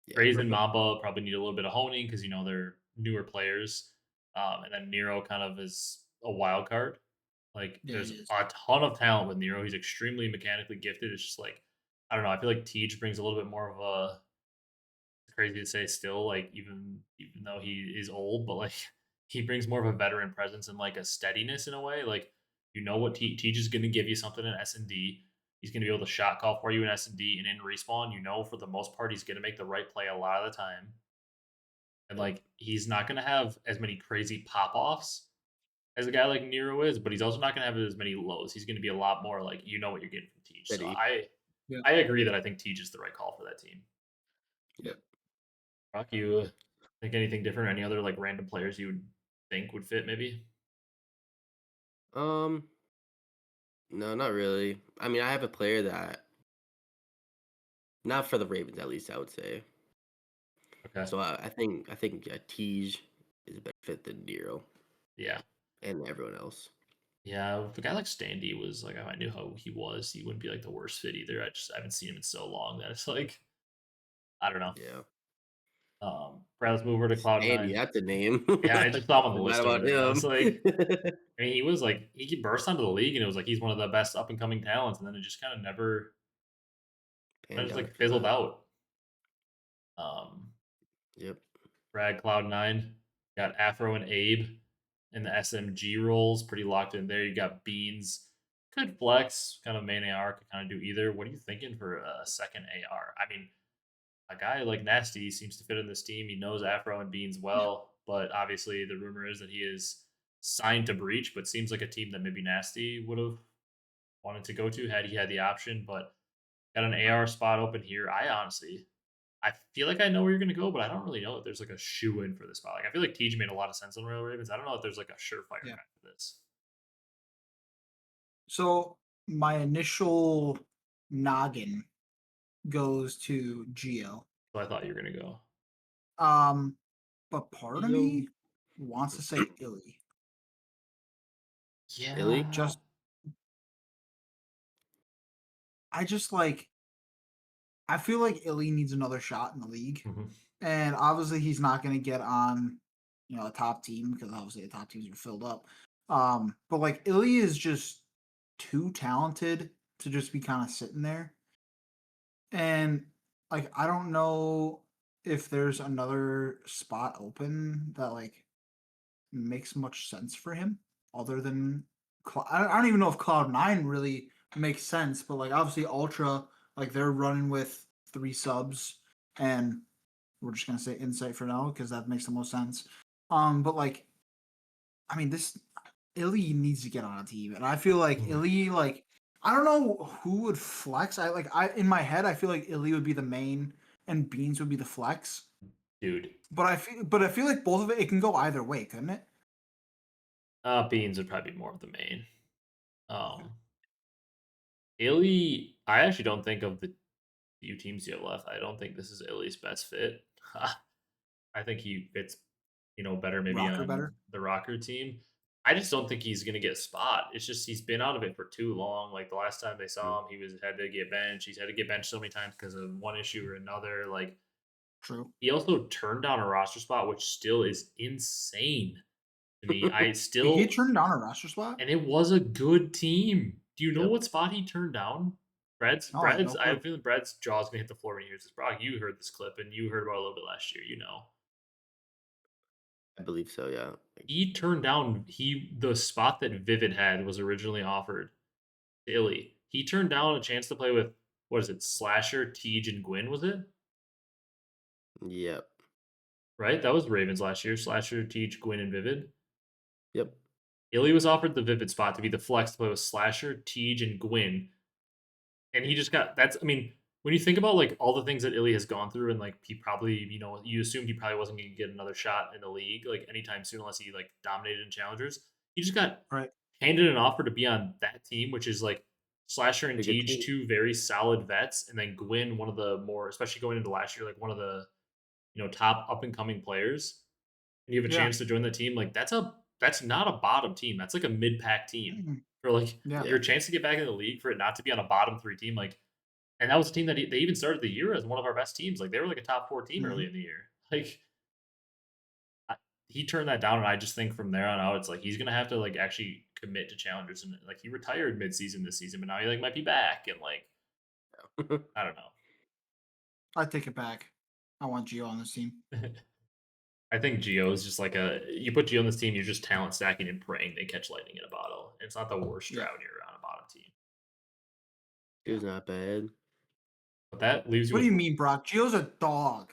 Yeah. Graze and Mamba probably need a little bit of honing because they're newer players. And then Nero kind of is a wild card. Like, Yeah, there's he is. a ton of talent with Nero. He's extremely mechanically gifted. It's just like, I don't know. I feel like Tej brings a little bit more of a, it's crazy to say still, like, even though he is old, but like he brings more of a veteran presence and like a steadiness in a way. Like, you know what Tej is going to give you something in S&D. He's going to be able to shot call for you in S&D and in respawn. You know, for the most part, he's going to make the right play a lot of the time. And Yep. like, he's not going to have as many crazy pop offs as a guy like Nero is, but he's also not going to have as many lows. He's going to be a lot more like, you know what you're getting from Tej. So Steady. Yeah. I agree that I think Tej is the right call for that team. Yep. Rock, you think anything different? Any other like random players you would think would fit? Maybe. Um, no, not really. I mean, I have a player that not for the Ravens at least, I would say. Okay. So I think Tej is a better fit than Nero Yeah. and everyone else. Yeah. If a guy like Standy was like, if I knew how he was, he wouldn't be like the worst fit either. I haven't seen him in so long that it's like, I don't know. Yeah. Brad, let's move over to Cloud Andy, Nine. that's a name. Yeah, I just saw him on the Forgot list over about there. I was him. like, I mean, he was like, he burst onto the league, and it was like he's one of the best up and coming talents, and then it just kind of never, kind of Panned just out like after fizzled that. out. Um, Yep. Brad Cloud Nine got Afro and Abe in the SMG roles, pretty locked in there. You got Beans, could flex, kind of main AR, could kind of do either. What are you thinking for a second AR? I mean, a guy like Nasty seems to fit in this team. He knows Afro and Beans Yeah. well, but obviously the rumor is that he is signed to Breach, but seems like a team that maybe Nasty would have wanted to go to had he had the option. But got an AR spot open here. I feel like I know where you're going to go, but I don't really know if there's like a shoe in for this spot. Like, I feel like Tej made a lot of sense on Royal Ravens. I don't know if there's like a surefire Yeah. guy for this. So my initial noggin goes to Geo. So I thought you were going to go. But part of Yo. me wants to say illey. Yeah. Illey? I just like I feel like illey needs another shot in the league. Mhm. And obviously he's not gonna get on, a top team because obviously the top teams are filled up. But like illey is just too talented to just be kind of sitting there. And like I don't know if there's another spot open that like makes much sense for him other than I don't even know if Cloud9 really makes sense, but like obviously Ultra, like they're running with 3 subs, and we're just gonna say Insight for now because that makes the most sense. But like, I mean, this illey needs to get on a team, and I feel like illey, like I don't know who would flex. I in my head I feel like illey would be the main and Beans would be the flex. Dude. But I feel like both of it can go either way, couldn't it? Beans would probably be more of the main. Illy, I actually don't think of the few teams you have left. I don't think this is Illy's best fit. I think he fits, better maybe Rocker on better. the Rocker team. I just don't think he's gonna get a spot. It's just he's been out of it for too long. Like the last time they saw him, he had to get benched. He's had to get benched so many times because of one issue or another. Like True. he also turned down a roster spot, which still is insane to me. I Did still he turn down a roster spot? and it was a good team. Do you know Yep. what spot he turned down? No, I have no I have a clue. feeling Brad's jaw's gonna hit the floor when he hears this. Brock, you heard this clip and you heard about it a little bit last year. I believe so, yeah. He turned down the spot that Vivid had was originally offered to Illy. He turned down a chance to play with what is it, Slasher, Tej, and Gwyn, was it? Yep. Right? That was Ravens last year. Slasher, Tej, Gwyn, and Vivid. Yep. Illy was offered the Vivid spot to be the flex to play with Slasher, Tej, and Gwyn. And he just got I mean, when you think about like all the things that Illy has gone through, and like he probably, you assumed he probably wasn't going to get another shot in the league like anytime soon unless he like dominated in challengers. He just got Right. handed an offer to be on that team, which is like Slasher and Pretty good Tej, team. two very solid vets, and then Gwyn, one of the more, especially going into last year, like one of the top up and coming players. And you have a Yeah. chance to join the team. Like that's not a bottom team. That's like a mid pack team Mhm. for like Yeah. your chance to get back in the league for it not to be on a bottom 3 team. Like, and that was a team that they even started the year as one of our best teams. Like they were like a top 4 team early in the year. Like he turned that down, and I just think from there on out, it's like he's gonna have to like actually commit to challengers, and like he retired mid-season this season, but now he like might be back, and like I don't I take it back. I want Gio on this team. know. I think Geo is just like you put Geo on this team, you're just talent stacking and praying they catch lightning in a bottle. It's not the worst Yeah. drought when you're on a bottom team. He was not bad. But that leaves you What do with you mean, Brock? Gio's a dog.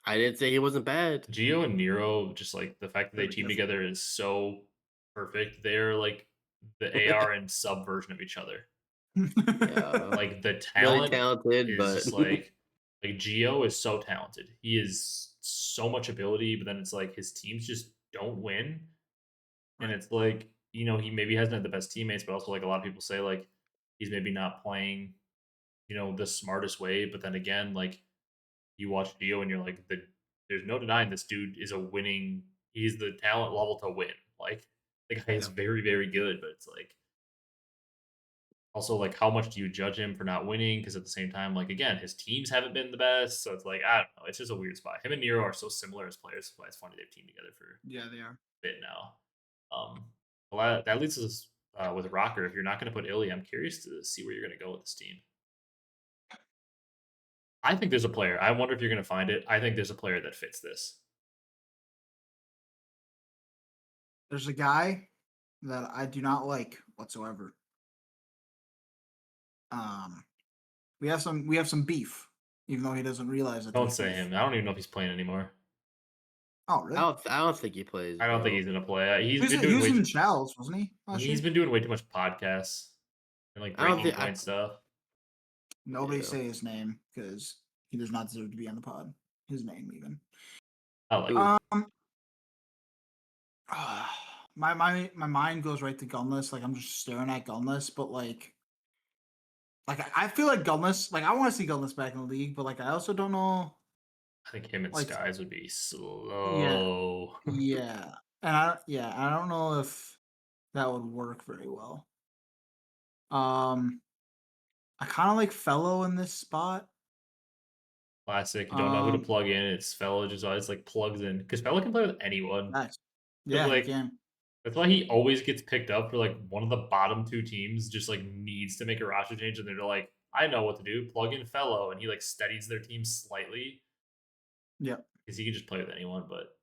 I didn't say he wasn't bad. Geo and Nero. Just like the fact that they Very team different. together is so perfect. They're like the AR and sub version of each other. Yeah. Like the Really talent talented, is but just like Geo is so talented. He is so much ability, but then it's like his teams just don't win. And Right. it's like, he maybe hasn't had the best teammates, but also like a lot of people say like he's maybe not playing, the smartest way. But then again, like you watch Geo and you're like, there's no denying this dude is a winning. He's the talent level to win. Like the guy is Yeah. very, very good, but it's like also like how much do you judge him for not winning? Because at the same time, like again, his teams haven't been the best, so it's like I don't know. It's just a weird spot. Him and Nero are so similar as players. That's why it's funny they've teamed together for Yeah, they are. a bit now. Well, that leads us with Rocker. If you're not going to put illey, I'm curious to see where you're going to go with this team. I think there's a player. I wonder if you're going to find it. I think there's a player that fits this. There's a guy that I do not like whatsoever. We have some beef, even though he doesn't realize that. Don't there's say beef. him. I don't even know if he's playing anymore. Oh, really? I don't think he plays. I don't think bro. he's going to play. He was in Shells, wasn't he? He's been doing way too much podcasts and like I don't breaking think point stuff. Nobody Yeah. say his name because he does not deserve to be on the pod. His name, even. I like Ooh. My mind goes right to Gunless. Like I'm just staring at Gunless, but like I feel like Gunless. Like I want to see Gunless back in the league, but like I also don't know. I think him and Like, Skies would be slow. Yeah, and I don't know if that would work very well. I kind of like Fellow in this spot. Classic. You don't know who to plug in. It's Fellow just always like plugs in because Fellow can play with anyone. Nice. 'Cause, Yeah, like, you can. that's why he always gets picked up for like one of the bottom two teams. Just like needs to make a roster change, and they're like, I know what to do. Plug in Fellow, and he like steadies their team slightly Yep. because he can just play with anyone. But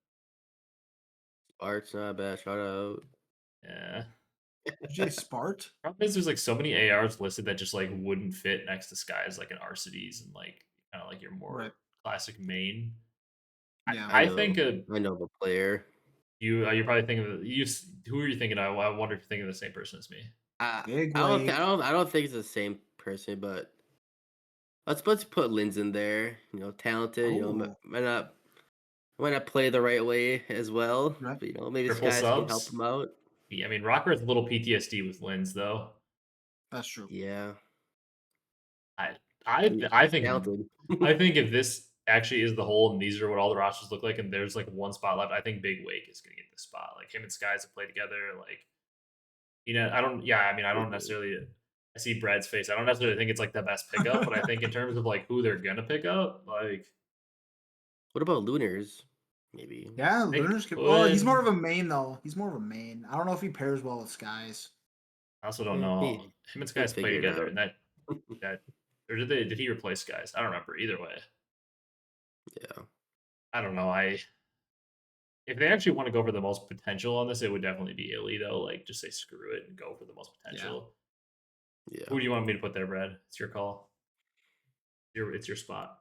Art's not bad. Shout out. yeah. Jay Spart. Problem is, there's like so many ARs listed that just like wouldn't fit next to Skies, like an Arcitys and like kind of like your more Right. classic main. Yeah. I think I know the player. you're probably thinking of who are you thinking of? I wonder if you're thinking of the same person as me. Big I Wake. don't think it's the same person, but let's put Linz in there. Talented. Oh. Might not play the right way as well. Right. But maybe Triple Skies can help subs? him out. Yeah, I mean, Rocker has a little PTSD with Lens, though. That's true. Yeah. I think Talented. I think if this actually is the whole and these are what all the rosters look like, and there's like one spot left, I think Big Wake is gonna get this spot. Like him and Skies have played together. Like, I don't. Yeah, I mean, I don't necessarily. I see Brad's face. I don't necessarily think it's like the best pickup, but I think in terms of like who they're gonna pick up, like, What about Lunars? Maybe. Yeah, They Lunar's good. Well, he's could. more of a main though. He's more of a main. I don't know if he pairs well with Skies. I also don't Yeah, know. he- Him and Skies play figure it together, out. and that or did he replace Skies? I don't remember. Either way, Yeah. I don't know. If they actually want to go for the most potential on this, it would definitely be illey though. Like just say screw it and go for the most potential. Yeah. Who do you want me to put there, Brad? It's your call. It's your spot.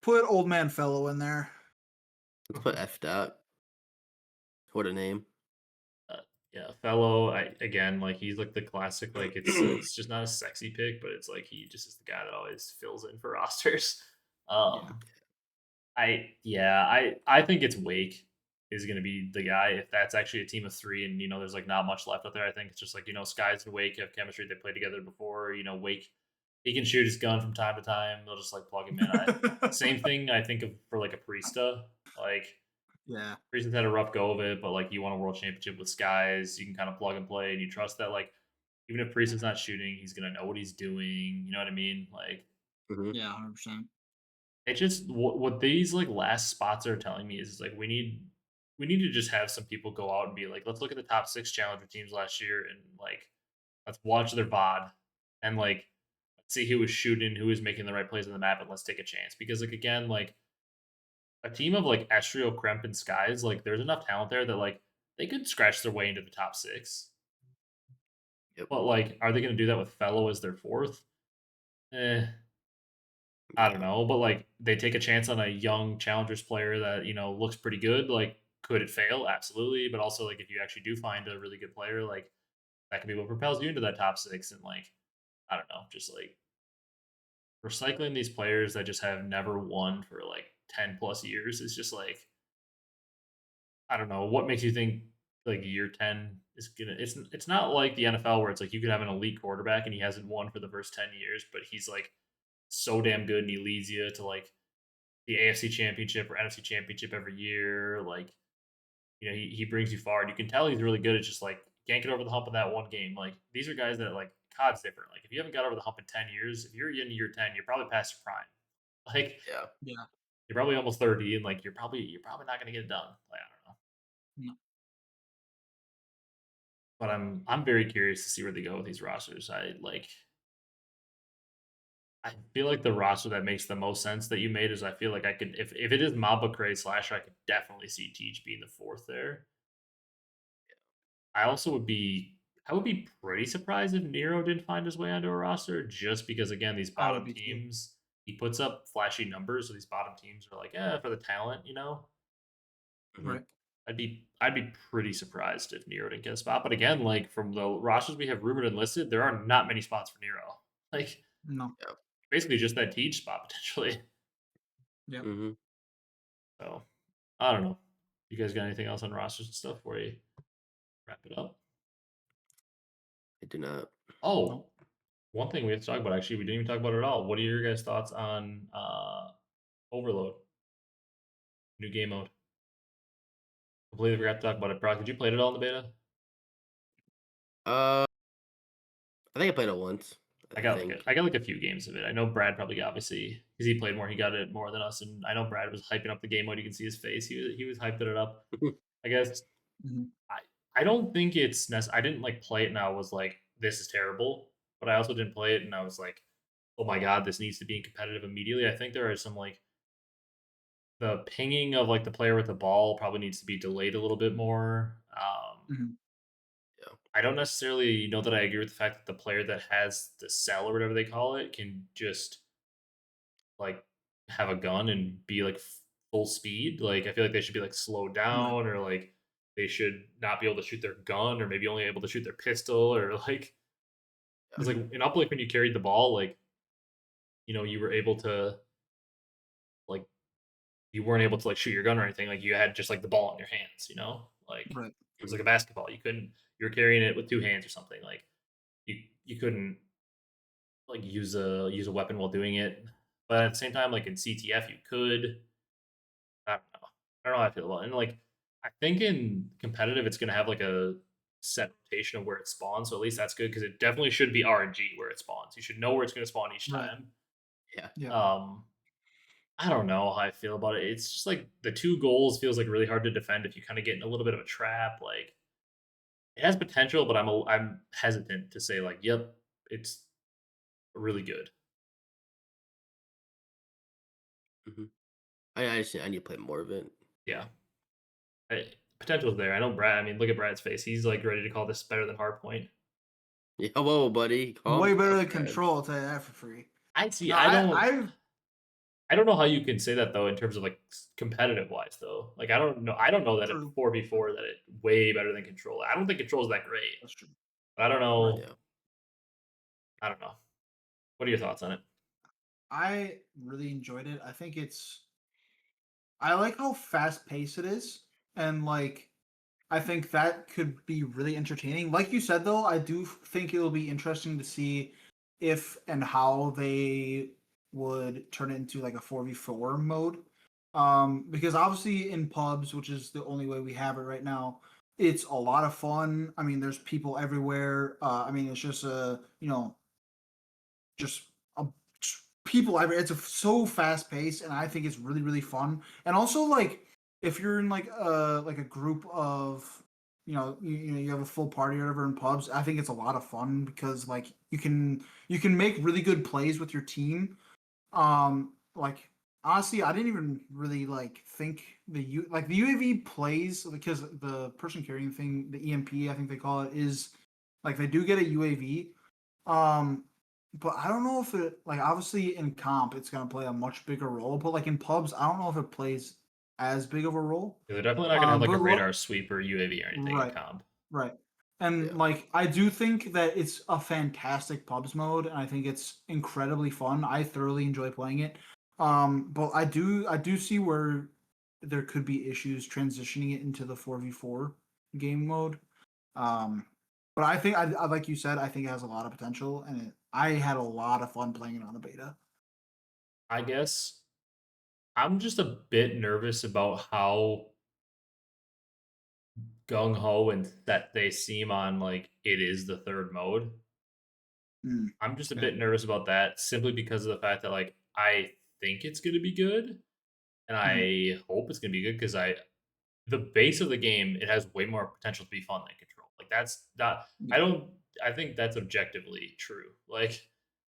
Put Old Man Fellow in there. Let's put F dot. What a name. Yeah, Fellow. Again, like he's like the classic. Like it's just not a sexy pick, but it's like he just is the guy that always fills in for rosters. I think it's Wake is going to be the guy if that's actually a team of three and there's like not much left out there. I think it's just like Skies and Wake have chemistry. They played together before. Wake, he can shoot his gun from time to time. They'll just like plug him in. Same thing I think of for like a Priesta. Like Yeah. Priesta's had a rough go of it, but like you won a world championship with Skies, you can kind of plug and play, and you trust that like even if Priesta's not shooting, he's gonna know what he's doing. You know what I mean? Like Mhm. Yeah, 100%. it just what these like last spots are telling me is like we need we need to just have some people go out and be like, let's look at the top 6 challenger teams last year and like let's watch their VOD and like let's see who was shooting, who was making the right plays on the map, and let's take a chance. Because like again, like a team of like Estrio, Kremp, and Skies, like there's enough talent there that like they could scratch their way into the top 6. Yep. But like, are they going to do that with Fellow as their 4th? I don't Yeah. know. But like, they take a chance on a young challengers player that looks pretty good. Like, could it fail? Absolutely. But also, like, if you actually do find a really good player, like that can be what propels you into that top 6. And like, I don't know, just like recycling these players that just have never won for like 10 plus years is just like, I don't know. What makes you think like year 10 is gonna? It's not like the NFL where it's like you could have an elite quarterback and he hasn't won for the first 10 years, but he's like so damn good and he leads you to like the AFC Championship or NFC Championship every year. Like he brings you far, and you can tell he's really good. It's just like can't get over the hump in that one game. Like these are guys that like COD's different. Like if you haven't got over the hump in 10 years, if you're in year 10, you're probably past your prime. Like Yeah. Yeah. you're probably almost 30, and like you're probably not gonna get it done. Like I don't know. No. But I'm very curious to see where they go with these rosters. I feel like the roster that makes the most sense that you made is I feel like I could if it is Mamba Cray Slasher, I could definitely see Teach being the 4th there. I also would be pretty surprised if Nero didn't find his way onto a roster just because again these I would bottom be too. teams he puts up flashy numbers, so these bottom teams are like, yeah, for the talent. Mhm. Right. I'd be pretty surprised if Nero didn't get a spot. But again, like from the rosters we have rumored and listed, there are not many spots for Nero. Like No. Yeah. basically just that Teach spot potentially. Yep. Mhm. So I don't know. You guys got anything else on rosters and stuff before you wrap it up? I do not. Oh, Nope. one thing we have to talk about actually, we didn't even talk about it at all. What are your guys' thoughts on Overload? New game mode. Completely forgot to talk about it. Brock, did you play it at all in the beta? Uh, I think I played it once. I I got like think. I got like a few games of it. I know Brad probably got, obviously because he played more. He got it more than us, and I know Brad was hyping up the game mode. You can see his face. He was hyping it up. I guess Mhm. I don't think it's necessary. I didn't like play it and I was like, this is terrible. But I also didn't play it and I was like, oh my god, this needs to be in competitive immediately. I think there are some like the pinging of like the player with the ball probably needs to be delayed a little bit more. Mhm. Yeah. I don't necessarily know that I agree with the fact that the player that has the cell or whatever they call it can just like have a gun and be like full speed. Like I feel like they should be like slowed Right. down or like they should not be able to shoot their gun or maybe only able to shoot their pistol or like because Mhm. like in Uplift when you carried the ball like you were able to like you weren't able to like shoot your gun or anything like you had just like the ball in your hands. Like it Right. was like Mhm. a basketball you were carrying it with 2 hands or something like you couldn't like use a weapon while doing it but at the same time like in CTF you could. I don't know. I don't know how I feel about it. And like, I think in competitive, it's going to have like a set rotation of where it spawns. So at least that's good because it definitely should be RNG where it spawns. You should know where it's going to spawn each Right. time. Yeah. Yeah. I don't know how I feel about it. It's just like the 2 goals feels like really hard to defend if you kind of get in a little bit of a trap. Like it has potential, but I'm hesitant to say like, yep, it's really good. Mhm. I need to play more of it. Yeah, potential's there. I know Brad. I mean, look at Brad's face. He's like ready to call this better than Hardpoint. Yeah. Whoa, buddy. Calm Way better down, than Brad. Control. I'll tell you that for free. I see. No, I don't. I've I don't know how you can say that though in terms of like competitive wise though. Like I don't know. I don't know that at true. 4v4 that it way better than control. I don't think control is that great. That's true. But I don't Right. know. Yeah. I don't know. What are your thoughts on it? I really enjoyed it. I like how fast paced it is, and like I think that could be really entertaining. Like you said, though, I do think it'll be interesting to see if and how they would turn it into like a 4v4 mode. Because obviously in pubs, which is the only way we have it right now, it's a lot of fun. I mean, there's people everywhere. I mean, it's just just a, people everywhere. It's so fast paced, and I think it's really really fun. And also like if you're in like a group of you have a full party or whatever in pubs, I think it's a lot of fun because like you can make really good plays with your team. Like honestly, I didn't even really like think the UAV plays because the person carrying thing, the EMP, I think they call it, is like they do get a UAV. Um, but I don't know if it like obviously in comp it's gonna play a much bigger role, but like in pubs, I don't know if it plays as big of a role. They're definitely not gonna have like a But radar sweep or UAV or anything in right, comp. right. And Yeah. like I do think that it's a fantastic pubs mode, and I think it's incredibly fun. I thoroughly enjoy playing it. But I do see where there could be issues transitioning it into the 4v4 game mode. Um, but I think I like you said, I think it has a lot of potential, and I had a lot of fun playing it on the beta. I guess I'm just a bit nervous about how gung ho and set they seem on like it is the third mode. Mm, I'm just a okay. bit nervous about that simply because of the fact that like I think it's going to be good and Mhm. I hope it's going to be good because I the base of the game it has way more potential to be fun than control. Like that's not I Yeah. don't I think that's objectively true. Like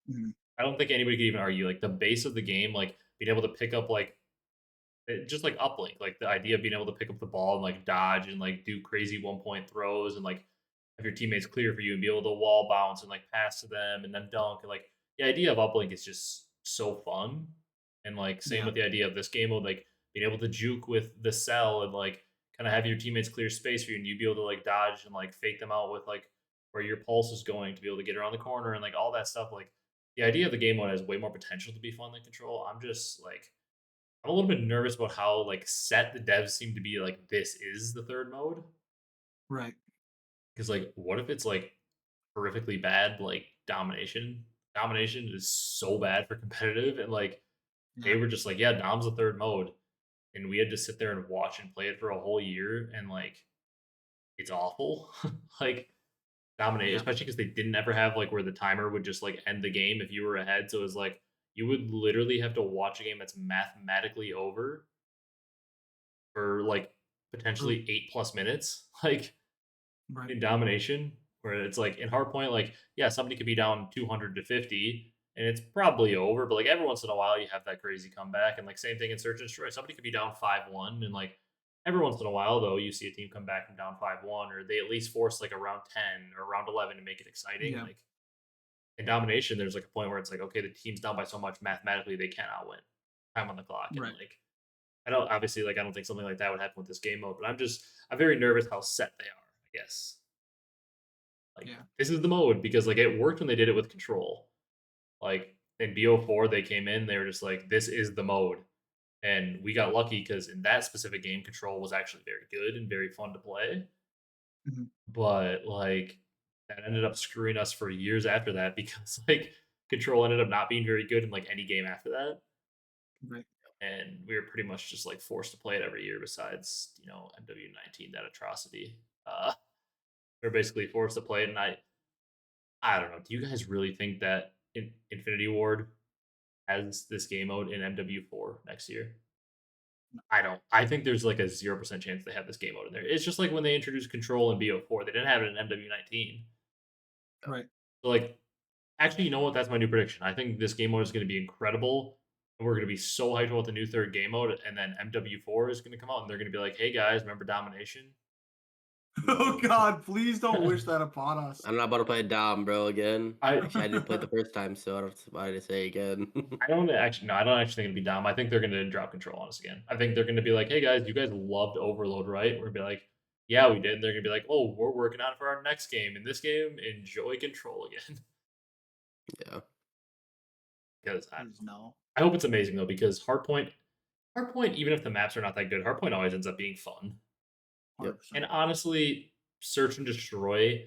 Mhm. I don't think anybody could even argue like the base of the game like being able to pick up like just like uplink, like the idea of being able to pick up the ball and like dodge and like do crazy 1 point throws and like have your teammates clear for you and be able to wall bounce and like pass to them and then dunk and like the idea of uplink is just so fun. And like same Yeah. with the idea of this game of like being able to juke with the cell and like kind of have your teammates clear space for you and you be able to like dodge and like fake them out with like where your pulse is going to be able to get around the corner and like all that stuff. Like the idea of the game mode has way more potential to be fun than control. I'm just like I'm a little bit nervous about how like set the devs seem to be like this is the third mode Right. because like what if it's like horrifically bad like domination? Domination is so bad for competitive and like they Yeah. were just like yeah Dom's the third mode and we had to sit there and watch and play it for a whole year and like it's awful like dominate Yeah. especially because they didn't ever have like where the timer would just like end the game if you were ahead so it was like you would literally have to watch a game that's mathematically over for like True. potentially 8 plus minutes, like Right. in domination, where it's like in hardpoint, like yeah, somebody could be down 200 to 50, and it's probably over. But like every once in a while, you have that crazy comeback, and like same thing in search and destroy. Somebody could be down 5-1, and like every once in a while, though, you see a team come back from down 5-1, or they at least force like a round 10 or round 11 to make it exciting. Yeah. Like in domination, there's like a point where it's like okay, the team's down by so much mathematically they cannot win. Time on the clock, and Right. like I don't obviously like I don't think something like that would happen with this game mode, but I'm very nervous how set they are, I guess. Like Yeah. this is the mode because like it worked when they did it with control. Like in BO4 they came in, they were just like, this is the mode. And we got lucky because in that specific game, control was actually very good and very fun to play. Mhm. But like that ended up screwing us for years after that because like control ended up not being very good in like any game after that. Right. And we were pretty much just like forced to play it every year besides MW19 that atrocity we're basically forced to play it and I don't know do you guys really think that Infinity Ward has this game mode in MW4 next year? I don't. I think there's like a 0% chance they have this game mode in there. It's just like when they introduced control in BO4 they didn't have it in MW19. Right. So like actually, you know what? That's my new prediction. I think this game mode is going to be incredible. And we're going to be so hyped about the new third game mode. And then MW4 is going to come out and they're going to be like, hey guys, remember Domination? Oh No. God, please don't wish that upon us. I'm not about to play Dom, bro, again. I Actually, I didn't play it the first time, so I don't know why to say again. I don't actually no, I don't actually think it'll be Dom. I think they're going to drop control on us again. I think they're going to be like, hey guys, you guys loved Overload, right? We're going to be like, yeah, we did. And they're going to be like, oh, we're working on it for our next game. In this game, enjoy control again. Yeah. Because Please no. I hope it's amazing though, because Hardpoint, even if the maps are not that good, Hardpoint always ends up being fun. Yep. 100%. And honestly, search and destroy,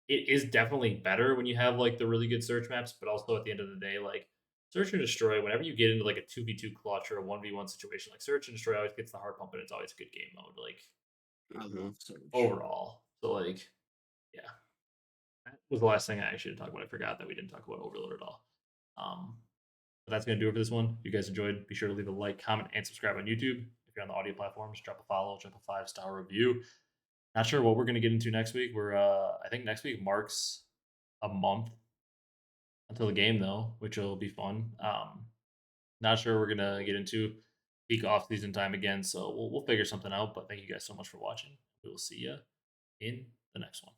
it is definitely better when you have like the really good search maps, but also at the end of the day, like search and destroy, whenever you get into like a 2v2 clutch or a 1v1 situation, like search and destroy always gets the hard pump and it's always a good game mode, like I Mhm. love Surge. overall. So like, yeah. That was the last thing I actually talked about. I forgot that we didn't talk about Overload at all. But that's gonna do it for this one. If you guys enjoyed, be sure to leave a like, comment, and subscribe on YouTube. If If you're on the audio platforms, drop a follow, drop a 5-star review. Not sure what we're going to get into next week. I think next week marks a month until the game, though, which will be fun. Not sure we're going to get into peak off season time again, so we'll figure something out. But thank you guys so much for watching. We will see you in the next one.